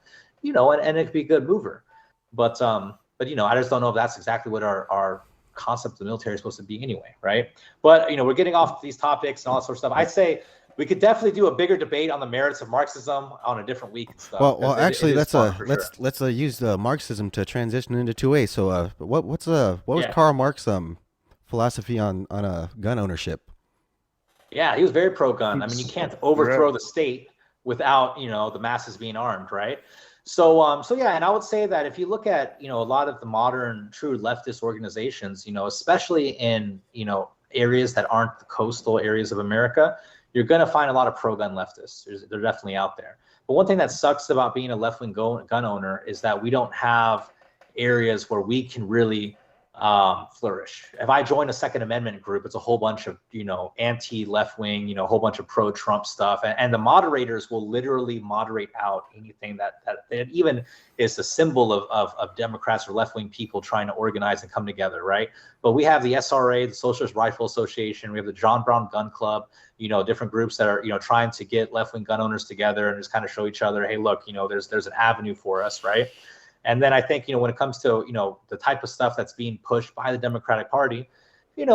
and it could be a good mover. But I just don't know if that's exactly what our concept of the military is supposed to be anyway, right? But, we're getting off these topics and all that sort of stuff. I'd say we could definitely do a bigger debate on the merits of Marxism on a different week and stuff. Well, actually, let's use the Marxism to transition into 2A. So, what was Karl Marx's philosophy on gun ownership? Yeah, he was very pro-gun. I mean, you can't overthrow the state without the masses being armed, right? So yeah, and I would say that if you look at a lot of the modern true leftist organizations, especially in areas that aren't the coastal areas of America, you're going to find a lot of pro-gun leftists. They're definitely out there. But one thing that sucks about being a left-wing gun owner is that we don't have areas where we can really flourish. If I join a Second Amendment group, it's a whole bunch of, anti-left wing, a whole bunch of pro-Trump stuff. And the moderators will literally moderate out anything that even is a symbol of Democrats or left-wing people trying to organize and come together, right? But we have the SRA, the Socialist Rifle Association, we have the John Brown Gun Club, different groups that are, trying to get left-wing gun owners together and just kind of show each other, hey, look, there's an avenue for us, right? And then I think, when it comes to, the type of stuff that's being pushed by the Democratic Party,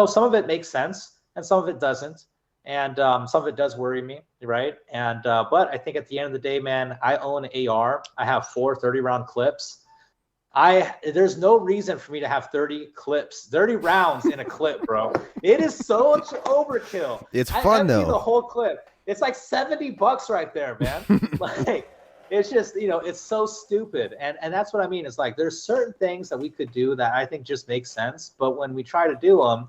some of it makes sense and some of it doesn't. And some of it does worry me, right? And but I think at the end of the day, man, I own an AR. I have 4 30-round clips. There's no reason for me to have 30 rounds in a clip, bro. It is so overkill. It's fun though. The whole clip. It's like $70 right there, man. Like, it's just, it's so stupid. And that's what I mean. It's like, there's certain things that we could do that I think just make sense. But when we try to do them,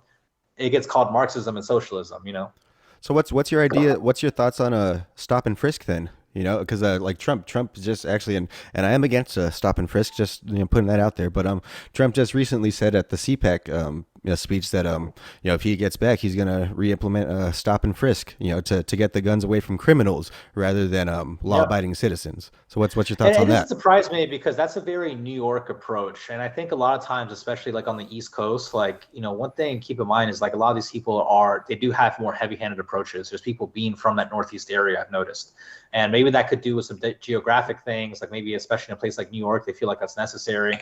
it gets called Marxism and socialism, So what's your idea? What's your thoughts on a stop and frisk then? Because like Trump just actually, and I am against stop and frisk, just putting that out there. But Trump just recently said at the CPAC speech that if he gets back, he's gonna re-implement stop and frisk, to get the guns away from criminals rather than law-abiding citizens. So what's your thoughts on that? It doesn't surprise me because that's a very New York approach, and I think a lot of times, especially like on the East Coast, like one thing to keep in mind is like a lot of these people they do have more heavy-handed approaches. There's people being from that Northeast area, I've noticed. And maybe that could do with some geographic things, like maybe especially in a place like New York, they feel like that's necessary.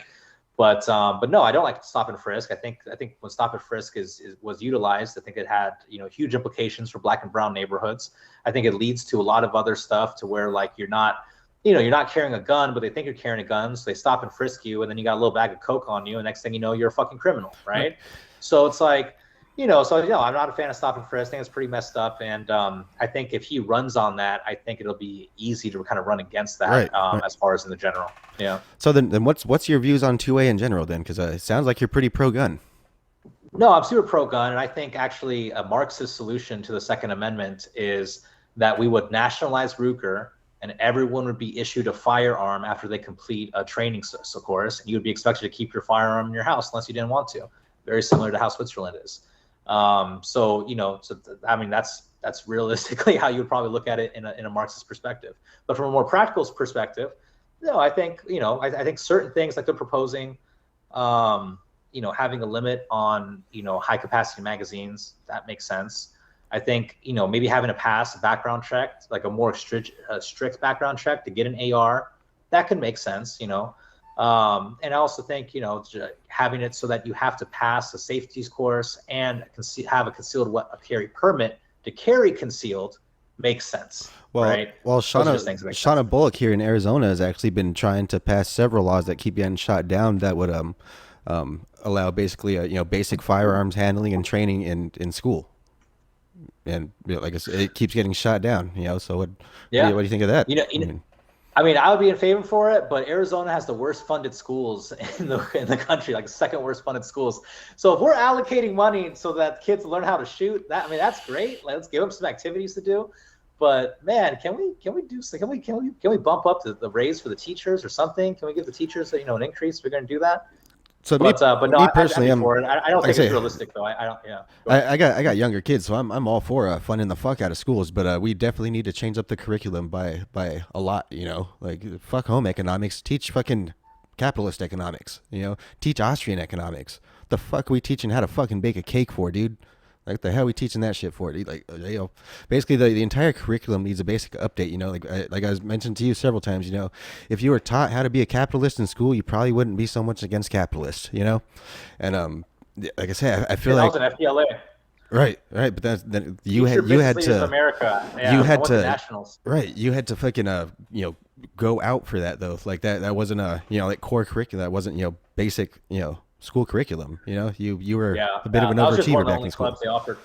But no, I don't like stop and frisk. I think when stop and frisk was utilized, I think it had huge implications for Black and brown neighborhoods. I think it leads to a lot of other stuff to where like you're not carrying a gun, but they think you're carrying a gun, so they stop and frisk you, and then you got a little bag of coke on you, and next thing you know, you're a fucking criminal, right? So it's like. I'm not a fan of stop and frisk. I think it's pretty messed up. And I think if he runs on that, I think it'll be easy to kind of run against that right. As far as in the general. Yeah. So then what's your views on 2A in general then? Because it sounds like you're pretty pro-gun. No, I'm super pro-gun. And I think actually a Marxist solution to the Second Amendment is that we would nationalize Ruger and everyone would be issued a firearm after they complete a training course. And you would be expected to keep your firearm in your house unless you didn't want to. Very similar to how Switzerland is. That's realistically how you would probably look at it in a Marxist perspective. But from a more practical perspective, I think I think certain things like they're proposing, having a limit on high capacity magazines, that makes sense. I think maybe having to pass a background check, like a more strict background check to get an AR, that could make sense. And I also think, having it so that you have to pass a safeties course and have a concealed carry permit to carry concealed makes sense. Well, right? Shauna Bullock here in Arizona has actually been trying to pass several laws that keep getting shot down that would allow basically basic firearms handling and training in school. And like I said, it keeps getting shot down. So what do you think of that? I would be in favor for it, but Arizona has the worst funded schools in the country, like second worst funded schools. So if we're allocating money so that kids learn how to shoot, that's great. Let's give them some activities to do. But man, can we bump up the raise for the teachers or something? Can we give the teachers an increase if we're going to do that? So but no, me personally, I don't think it's realistic though. I don't. Yeah. I got younger kids, so I'm all for funding the fuck out of schools, but we definitely need to change up the curriculum by a lot. Like fuck home economics, teach fucking capitalist economics. Teach Austrian economics. The fuck are we teaching how to fucking bake a cake for, dude? Like the hell are we teaching that shit for? Like basically the entire curriculum needs a basic update. Like I was mentioned to you several times. If you were taught how to be a capitalist in school, you probably wouldn't be so much against capitalists. And like I said, I feel like that was an FPLA. Right, but then you had to America. Yeah, you had to nationals. Right, you had to fucking go out for that though. Like that wasn't like core curriculum. That wasn't basic school curriculum. You were a bit of an overachiever back in school. Clubs they offered.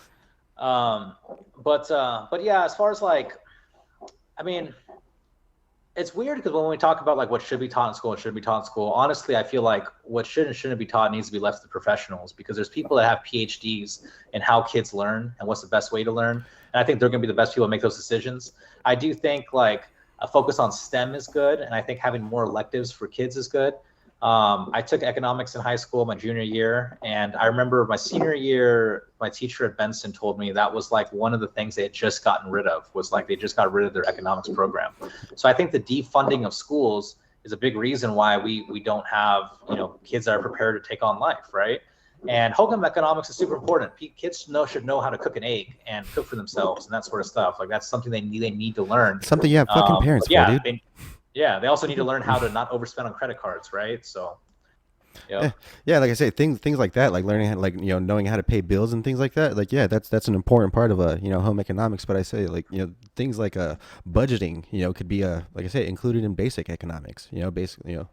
But yeah, as far as it's weird because when we talk about like what should be taught in school and shouldn't be taught in school, honestly, I feel like what should and shouldn't be taught needs to be left to professionals because there's people that have PhDs in how kids learn and what's the best way to learn. And I think they're going to be the best people to make those decisions. I do think like a focus on STEM is good. And I think having more electives for kids is good. I took economics in high school my junior year, and I remember my senior year, my teacher at Benson told me that was like one of the things they had just gotten rid of, was like they just got rid of their economics program. So I think the defunding of schools is a big reason why we don't have, you know, kids that are prepared to take on life, right? And home economics is super important. Kids should know how to cook an egg and cook for themselves and that sort of stuff. Like that's something they need to learn. Something you have fucking parents for, dude. They also need to learn how to not overspend on credit cards, right? So, yeah, like I say, things like that, like learning how, like, you know, knowing how to pay bills and things like that. Like, yeah, that's an important part of you know, home economics. But I say, like, you know, things like budgeting, you know, could be like I say, included in basic economics. You know, basically, you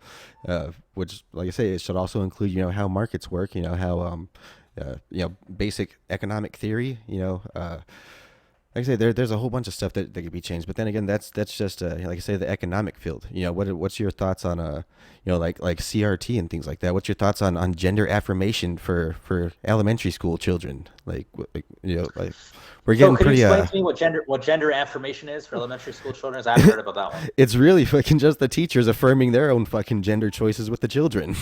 know, which, like I say, it should also include, you know, how markets work. You know, how you know, basic economic theory. You know. Like I say, there's a whole bunch of stuff that could be changed, but then again, that's just like I say, the economic field. You know, what's your thoughts on you know, like CRT and things like that? What's your thoughts on gender affirmation for elementary school children? Like you know, like we're getting pretty. Can you explain to me what gender affirmation is for elementary school children? I haven't heard about that one. It's really fucking just the teachers affirming their own fucking gender choices with the children.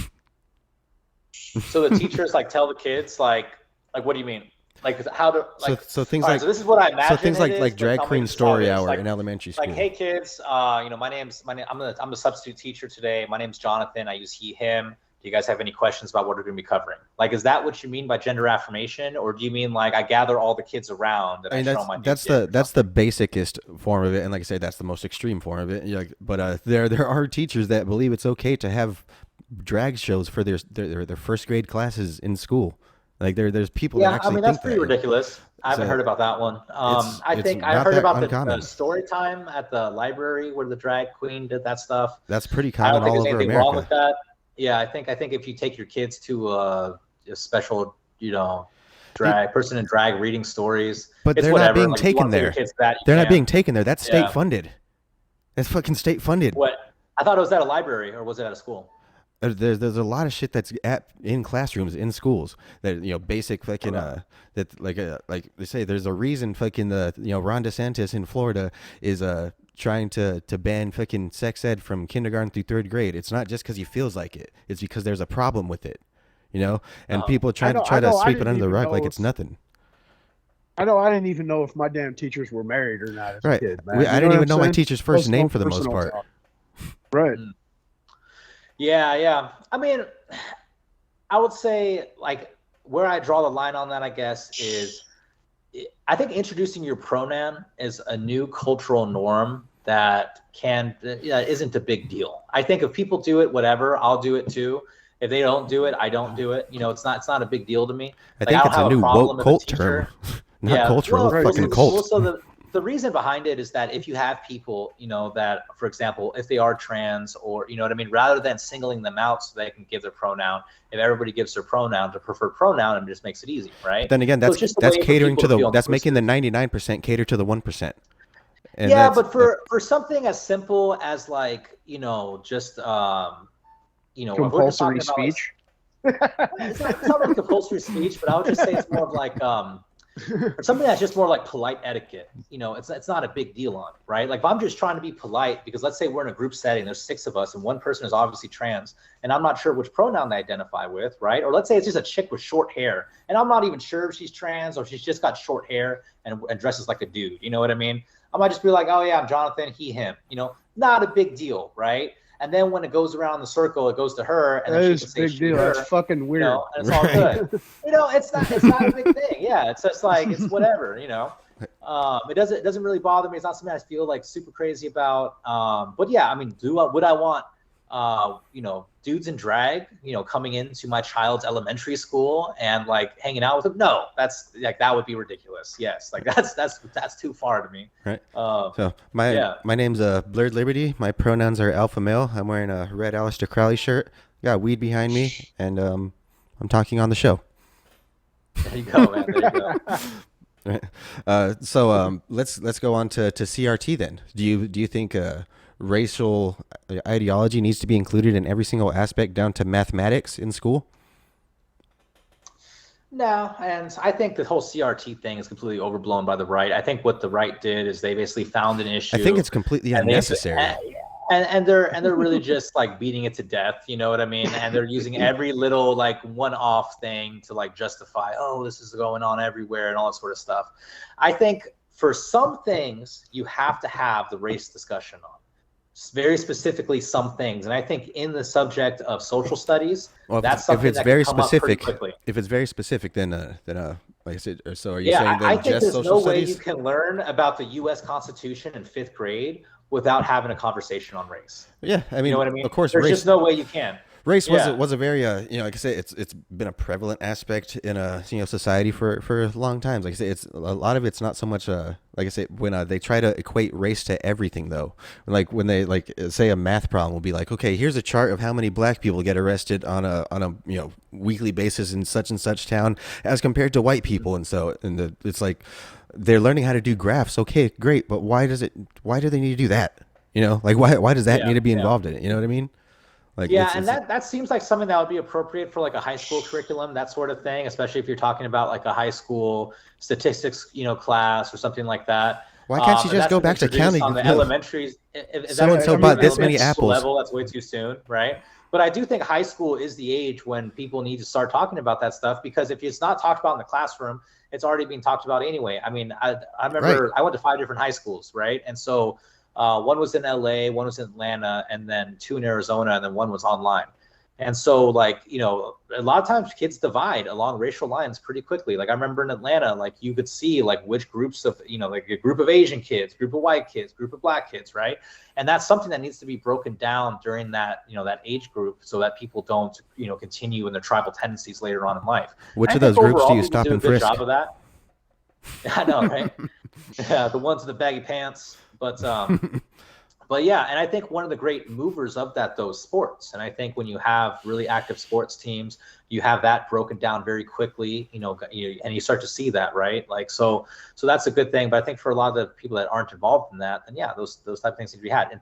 So the teachers like tell the kids like what do you mean? Like how to like so things like so this is what I imagine. So things like drag queen story hour like, in elementary school. Like, hey kids, you know, I'm the substitute teacher today. My name's Jonathan. I use he, him. Do you guys have any questions about what we're going to be covering? Like, is that what you mean by gender affirmation, or do you mean like I gather all the kids around and that's the basicest form of it, and like I say, that's the most extreme form of it. Like, but there are teachers that believe it's okay to have drag shows for their first grade classes in school. Like there's people that actually think that's pretty ridiculous. I haven't heard about that one. I think I heard about the story time at the library where the drag queen did that stuff. That's pretty common all over America. I don't think there's anything wrong with that. Yeah, I think if you take your kids to a special, you know, person in drag reading stories, but they're not being taken there. They're not being taken there. That's state funded. That's fucking state funded. What? I thought it was at a library, or was it at a school? There's a lot of shit that's in classrooms in schools that, you know, basic fucking that like they say there's a reason fucking you know, Ron DeSantis in Florida is trying to ban fucking sex ed from kindergarten through third grade. It's not just because he feels like it. It's because there's a problem with it, you know, and people try to sweep it under the rug like it's nothing. I didn't even know if my damn teachers were married or not as a kid, man. I didn't even know my teacher's first name for the most part. Right. Yeah. I mean, I would say like where I draw the line on that, I guess, is I think introducing your pronoun is a new cultural norm that isn't a big deal. I think if people do it, whatever, I'll do it too. If they don't do it, I don't do it. You know, it's not a big deal to me. I think it's a new woke cult term. Not cultural, fucking cult. So the reason behind it is that if you have people, you know, that, for example, if they are trans or, you know what I mean, rather than singling them out so they can give their pronoun, if everybody gives their pronoun, their preferred pronoun, it just makes it easy, right? Then again, that's catering to that's making the 99% cater to the 1%. And but for something as simple as like, you know, just, you know, compulsory speech. It's not really compulsory speech, but I would just say it's more of like, something that's just more like polite etiquette. You know, it's not a big deal on it, right? Like if I'm just trying to be polite, because let's say we're in a group setting, there's 6 of us and one person is obviously trans and I'm not sure which pronoun they identify with, right? Or let's say it's just a chick with short hair and I'm not even sure if she's trans or she's just got short hair and dresses like a dude, you know what I mean? I might just be like, oh yeah, I'm Jonathan, he, him, you know, not a big deal, right? And then when it goes around the circle, it goes to her, and then she can say she, her. That's fucking weird. You know, and it's all good. You know, it's not a big thing. Yeah, it's just like it's whatever. You know, it doesn't really bother me. It's not something I feel like super crazy about. But yeah, I mean, would I want you know, dudes in drag, you know, coming into my child's elementary school and like hanging out with them? No, that's like that would be ridiculous. Yes, like that's too far to me. Right. So my name's Blurred Liberty. My pronouns are alpha male. I'm wearing a red Aleister Crowley shirt. Got weed behind me, and I'm talking on the show. There you go, man. There you go. Right. So let's go on to CRT then. Do you think racial ideology needs to be included in every single aspect down to mathematics in school? No, and I think the whole CRT thing is completely overblown by the right. I think what the right did is they basically found an issue. I think it's completely unnecessary. and they're really just like beating it to death, you know what I mean? And they're using every little like one-off thing to like justify, oh, this is going on everywhere and all that sort of stuff. I think for some things you have to have the race discussion on, very specifically some things. And I think in the subject of social studies, Well, that's something if it's that very can come up pretty specific, quickly. if it's very specific, then like I said, so are you Yeah, saying then I think just there's social no way studies? you can learn about the U.S. Constitution in 5th grade without having a conversation on race. Yeah, I mean, You know what I mean? of course, There's race just no way you can. race Yeah. was a very like I say, it's been a prevalent aspect in a society for long times. Like I say, it's a lot of it's not so much like I say, when they try to equate race to everything, though, like when they like say a math problem will be like, okay, here's a chart of how many black people get arrested on a weekly basis in such and such town as compared to white people, and so it's like they're learning how to do graphs. Okay, great, but why do they need to do that? Like why does that need to be involved in it? You know what I mean? Like, yeah, and that seems like something that would be appropriate for like a high school curriculum, that sort of thing, especially if you're talking about like a high school statistics, class or something like that. Why can't you just go back to counting on the elementaries? So and so bought this many apples. Level, that's way too soon, right? But I do think high school is the age when people need to start talking about that stuff, because if it's not talked about in the classroom, it's already being talked about anyway. I mean, I remember I went to 5 different high schools, right? And so one was in LA, one was in Atlanta, and then 2 in Arizona, and then 1 was online. And so like, a lot of times kids divide along racial lines pretty quickly. Like I remember in Atlanta, like you could see like which groups of, like a group of Asian kids, group of white kids, group of black kids, right? And that's something that needs to be broken down during that, that age group, so that people don't, continue in their tribal tendencies later on in life. Which of those groups do you stop and frisk? Job of that. I know, right? Yeah, the ones in the baggy pants. But yeah, and I think one of the great movers of that, though, is sports. And I think when you have really active sports teams, you have that broken down very quickly, and you start to see that, right? Like, so that's a good thing. But I think for a lot of the people that aren't involved in that, then yeah, those type of things need to be had. And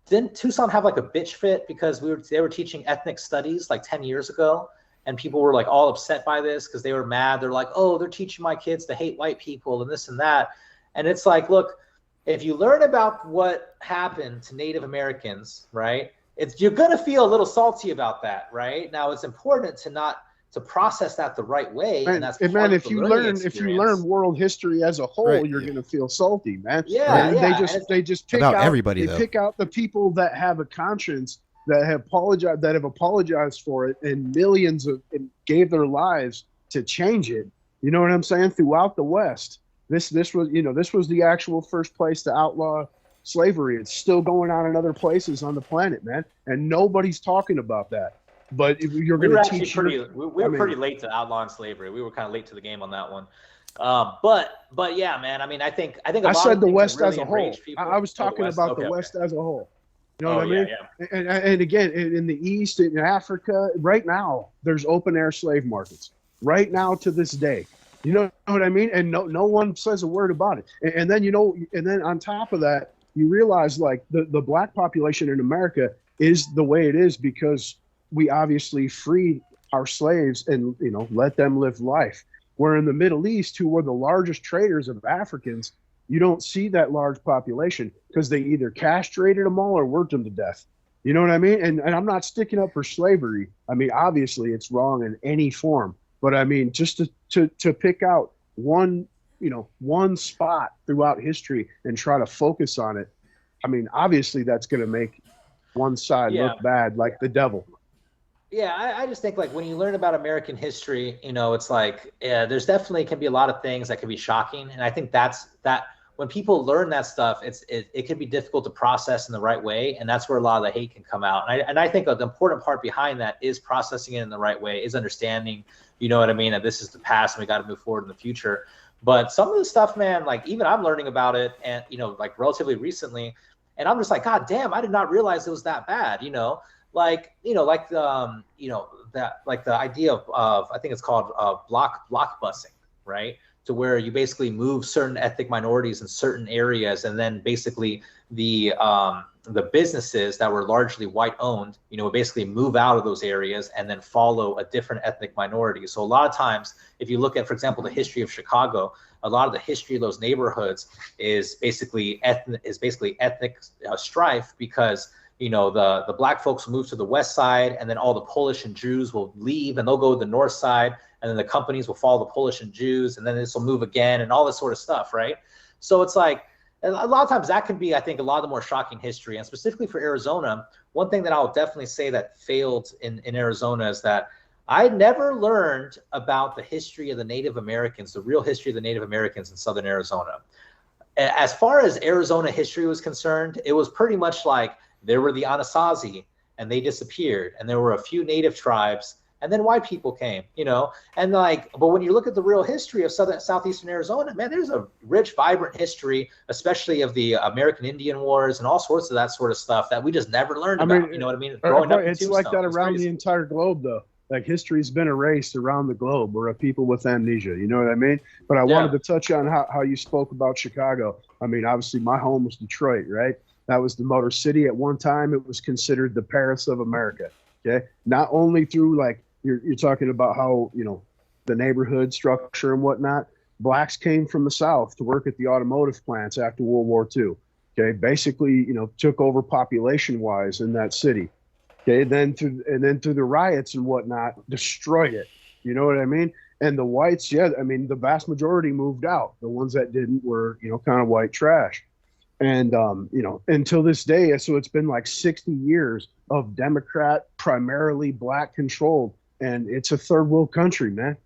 didn't Tucson have like a bitch fit because they were teaching ethnic studies like 10 years ago, and people were like all upset by this because they were mad. They're like, oh, they're teaching my kids to hate white people and this and that. And it's like, look, if you learn about what happened to Native Americans, right, you're going to feel a little salty about that, right? Now, it's important to process that the right way. Man, and that's if you learn world history as a whole, you're going to feel salty, man. Yeah, and they just pick out everybody. They pick out the people that have a conscience, that have apologized for it, and millions and gave their lives to change it. You know what I'm saying? Throughout the West. This was the actual first place to outlaw slavery. It's still going on in other places on the planet, man, and nobody's talking about that. But if you're going to teach, we were pretty late to outlawing slavery. We were kind of late to the game on that one. But yeah, man. I mean, I think I said the West as a whole. I was talking about the West as a whole. You know what I mean? Yeah. And again, in the East, in Africa, right now, there's open air slave markets. Right now, to this day. You know what I mean? And no one says a word about it. And then, and then on top of that, you realize like the black population in America is the way it is because we obviously free our slaves and, let them live life. Where in the Middle East, who were the largest traders of Africans, you don't see that large population because they either castrated them all or worked them to death. You know what I mean? And I'm not sticking up for slavery. I mean, obviously it's wrong in any form. But I mean, just to pick out one spot throughout history and try to focus on it, I mean, obviously that's going to make one side look bad, like the devil. Yeah, I just think like when you learn about American history, it's like there's definitely can be a lot of things that can be shocking, and I think that when people learn that stuff, it can be difficult to process in the right way, and that's where a lot of the hate can come out. And I think the important part behind that is processing it in the right way, is understanding, you know what I mean, that this is the past and we got to move forward in the future. But some of the stuff, man, like even I'm learning about it, and like relatively recently, and I'm just like, God damn, I did not realize it was that bad, like the idea of I think it's called block busing, right? To where you basically move certain ethnic minorities in certain areas, and then basically the businesses that were largely white owned, you know, would basically move out of those areas and then follow a different ethnic minority. So a lot of times, if you look at, for example, the history of Chicago, a lot of the history of those neighborhoods is basically ethnic strife, because you know the black folks will move to the west side, and then all the Polish and Jews will leave and they'll go to the north side, and then the companies will follow the Polish and Jews, and then this will move again, and all this sort of stuff, right? So it's like, a lot of times that can be, I think, a lot of the more shocking history. And specifically for Arizona, one thing that I'll definitely say that failed in Arizona is that I never learned about the history of the Native Americans, the real history of the Native Americans in Southern Arizona. As far as Arizona history was concerned, it was pretty much like there were the Anasazi and they disappeared, and there were a few native tribes, and then white people came, you know, and like, but when you look at the real history of southeastern Arizona, man, there's a rich, vibrant history, especially of the American Indian Wars and all sorts of that sort of stuff that we just never learned about. You know what I mean? Growing up, it's like that around the entire globe, though. Like, history's been erased around the globe. We're a people with amnesia. You know what I mean? But I wanted to touch on how you spoke about Chicago. I mean, obviously, my home was Detroit, right? That was the Motor City at one time. It was considered the Paris of America. Okay, not only through like you're talking about how, you know, the neighborhood structure and whatnot. Blacks came from the South to work at the automotive plants after World War II. Okay, basically, you know, took over population-wise in that city. Okay, then through the riots and whatnot, destroyed it. You know what I mean? And the whites, yeah, I mean, the vast majority moved out. The ones that didn't were, you know, kind of white trash. And, you know, until this day, so it's been like 60 years of Democrat, primarily black controlled. And it's a third world country, man.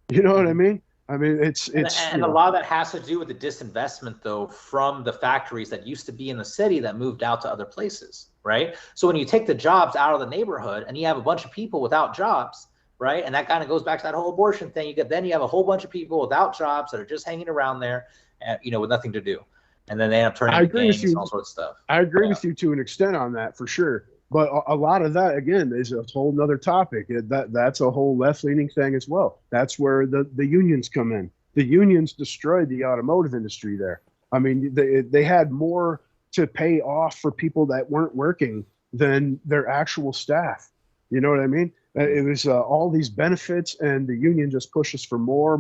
You know what I mean? I mean, it's and a lot of that has to do with the disinvestment, though, from the factories that used to be in the city that moved out to other places, right? So when you take the jobs out of the neighborhood and you have a bunch of people without jobs, right? And that kind of goes back to that whole abortion thing. Then you have a whole bunch of people without jobs that are just hanging around there, you know, with nothing to do, and then they end up turning into gangs and all sorts of stuff. I agree with you to an extent on that, for sure. But a lot of that, again, is a whole nother topic. That's a whole left-leaning thing as well. That's where the unions come in. The unions destroyed the automotive industry there. I mean, they had more to pay off for people that weren't working than their actual staff. You know what I mean? It was all these benefits, and the union just pushes for more.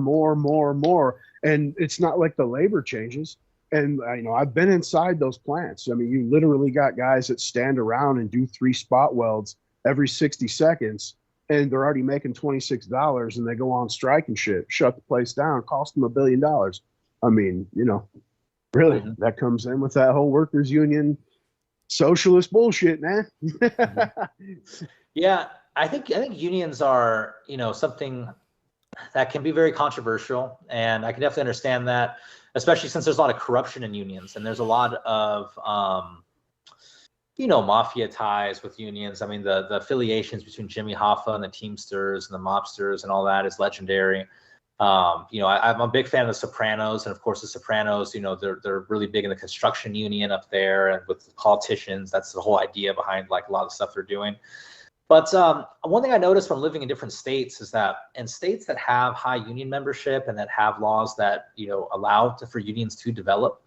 And it's not like the labor changes. And, you know, I've been inside those plants. I mean, you literally got guys that stand around and do 3 spot welds every 60 seconds, and they're already making $26, and they go on strike and shit, shut the place down, cost them $1 billion. I mean, you know, really, that comes in with that whole workers union socialist bullshit, man. Yeah, I think unions are, you know, something that can be very controversial, and I can definitely understand that, especially since there's a lot of corruption in unions, and there's a lot of, you know, mafia ties with unions. I mean, the affiliations between Jimmy Hoffa and the Teamsters and the mobsters and all that is legendary. You know, I'm a big fan of the Sopranos, and of course the Sopranos, you know, they're really big in the construction union up there, and with the politicians, that's the whole idea behind like a lot of the stuff they're doing. But one thing I noticed from living in different states is that in states that have high union membership and that have laws that, you know, allow for unions to develop,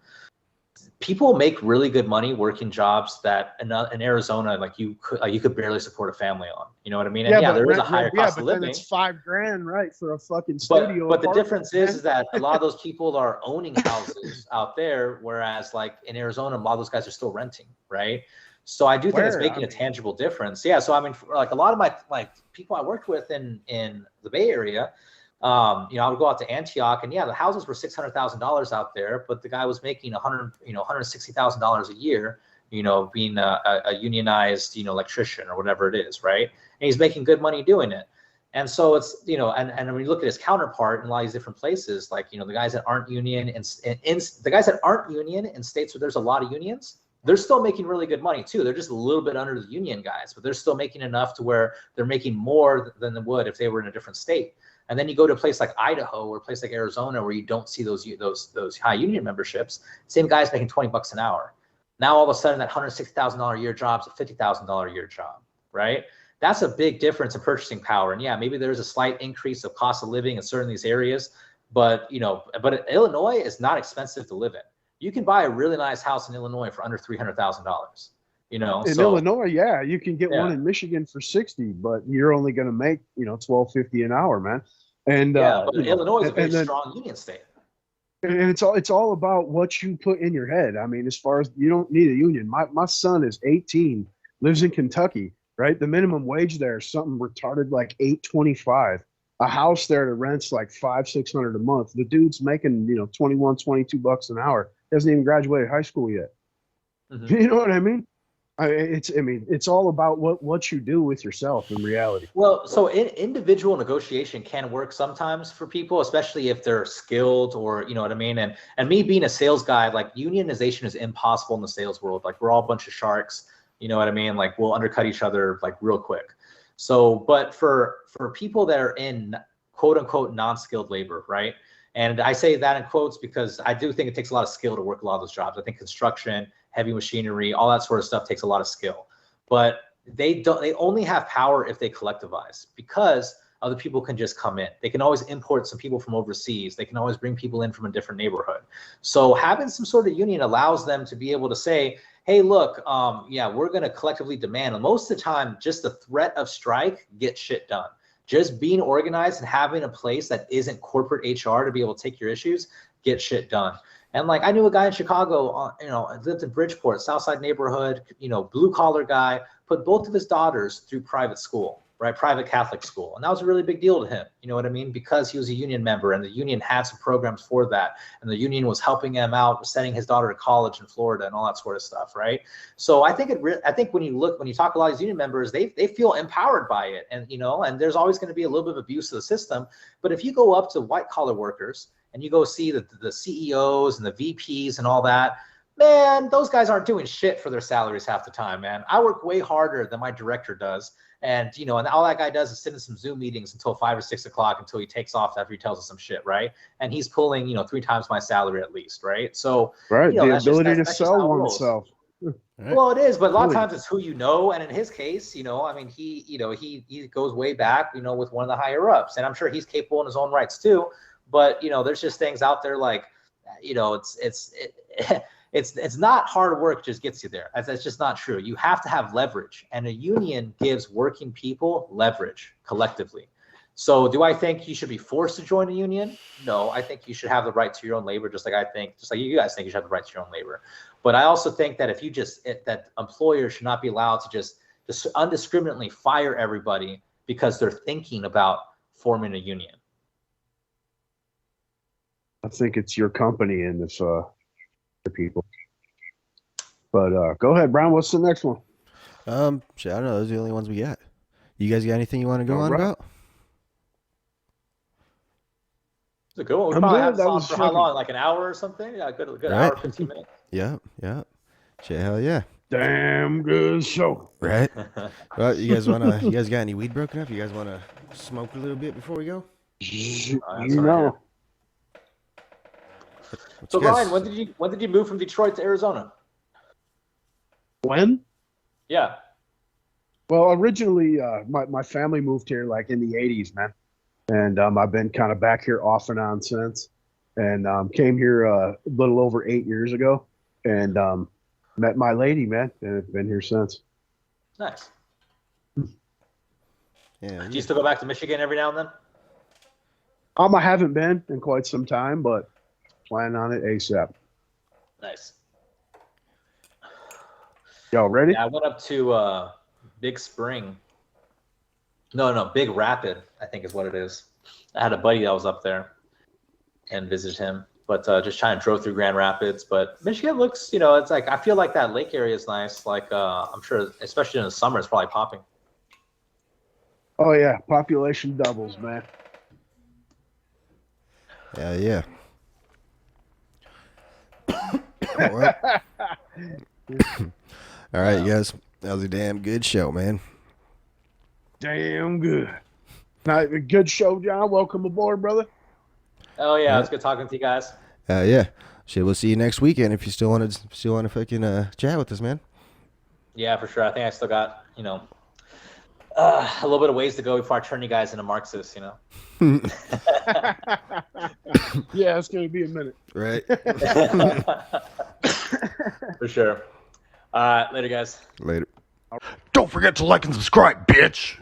people make really good money working jobs that in Arizona, like you could barely support a family on. You know what I mean? And there is a higher cost of living. Then it's $5,000, right, for a fucking studio. But the difference is that a lot of those people are owning houses out there, whereas like in Arizona, a lot of those guys are still renting, right? So I do think it's making a tangible difference. Yeah. So I mean, like a lot of my people I worked with in the Bay Area, you know, I would go out to Antioch, and the houses were $600,000 out there, but the guy was making $160,000 a year, you know, being a unionized, you know, electrician or whatever it is, right? And he's making good money doing it. And so it's, you know, and when you look at his counterpart in a lot of these different places, like, you know, the guys that aren't union in the guys that aren't union in states where there's a lot of unions, they're still making really good money too. They're just a little bit under the union guys, but they're still making enough to where they're making more than they would if they were in a different state. And then you go to a place like Idaho or a place like Arizona where you don't see those high union memberships. Same guy's making $20 an hour. Now all of a sudden that $160,000 a year job's a $50,000 a year job, right? That's a big difference in purchasing power. And yeah, maybe there's a slight increase of cost of living in certain of these areas, but you know, but Illinois is not expensive to live in. you can buy a really nice house in Illinois for under $300,000. You know, In so Illinois, yeah, you can get one yeah, in Michigan for 60, but you're only going to make, $12.50 an hour, man. And yeah. But Illinois is a very and then strong union state. and it's all about what you put in your head. I mean, as far as you don't need a union. My son is 18, lives in Kentucky, right? The minimum wage there is something retarded like 8.25. A house there to rent's like 500-600 a month. The dude's making 21-22 bucks an hour. Hasn't even graduated high school yet. Mhm. You know what I mean? It's all about what you do with yourself in reality. Well, so individual negotiation can work sometimes for people, especially if they're skilled, or you know what I mean. And me being a sales guy, like unionization is impossible in the sales world. Like we're all a bunch of sharks, you know what I mean? Like we'll undercut each other like real quick. So, but for people that are in quote unquote non-skilled labor, right? And I say that in quotes because I do think it takes a lot of skill to work a lot of those jobs. I think construction, heavy machinery, all that sort of stuff takes a lot of skill. But they only have power if they collectivize, because other people can just come in. They can always import some people from overseas. They can always bring people in from a different neighborhood. So having some sort of union allows them to be able to say, hey, look, yeah, we're going to collectively demand. And most of the time, just the threat of strike gets shit done. Just being organized and having a place that isn't corporate HR to be able to take your issues, get shit done. And like I knew a guy in Chicago, lived in Bridgeport, Southside neighborhood, blue collar guy, put both of his daughters through private school, right? Private Catholic school. And that was a really big deal to him. You know what I mean? Because he was a union member and the union had some programs for that. And the union was helping him out, sending his daughter to college in Florida and all that sort of stuff, right? So I think when you talk to a lot of these union members, they feel empowered by it. And, and there's always going to be a little bit of abuse of the system. But if you go up to white collar workers and you go see the CEOs and the VPs and all that, man, those guys aren't doing shit for their salaries half the time, man. I work way harder than my director does. And, and all that guy does is sit in some Zoom meetings until 5 or 6 o'clock until he takes off after he tells us some shit, right? And he's pulling, 3 times my salary at least, right? So, right, the ability to that's sell oneself. Right. Well, it is, but a lot of times it's who you know. And in his case, he goes way back, with one of the higher ups. And I'm sure he's capable in his own rights too. But, there's just things out there like, it's not hard work just gets you there. That's just not true. You have to have leverage, and a union gives working people leverage collectively. So do I think you should be forced to join a union? No, I think you should have the right to your own labor, just like you guys think you should have the right to your own labor. But I also think that that employers should not be allowed to just undiscriminately fire everybody because they're thinking about forming a union. I think it's your company and it's the people. But go ahead, Brian. What's the next one? Shit, I don't know. Those are the only ones we got. You guys got anything you want to go on about? It's a good one. We probably have this on for how long? Like an hour or something? Yeah, good right. Hour, 15 minutes. Yeah. Shit, hell yeah. Damn good show. Right. Well, you guys got any weed broken up? You guys want to smoke a little bit before we go? So Ryan, when did you move from Detroit to Arizona? When? Yeah. Well, originally, my family moved here like in the 80s, man. And I've been kind of back here off and on since. And came here a little over 8 years ago and met my lady, man. And I've been here since. Nice. Yeah. Do you still go back to Michigan every now and then? I haven't been in quite some time, but plan on it ASAP. Nice. Y'all ready? Yeah, I went up to Big Spring. No, Big Rapid, I think is what it is. I had a buddy that was up there and visited him, but just trying to drove through Grand Rapids. But Michigan looks, it's like, I feel like that lake area is nice. Like, I'm sure, especially in the summer, it's probably popping. Oh, yeah. Population doubles, man. Yeah. All right, you guys. That was a damn good show, man. Damn good. Now, a good show, John. Welcome aboard, brother. Oh yeah, it's good talking to you guys. Yeah. Shit, we'll see you next weekend if you still want to fucking chat with us, man. Yeah, for sure. I think I still got a little bit of ways to go before I turn you guys into Marxists. Yeah, it's gonna be a minute. Right. For sure. Later, guys. Later. Don't forget to like and subscribe, bitch.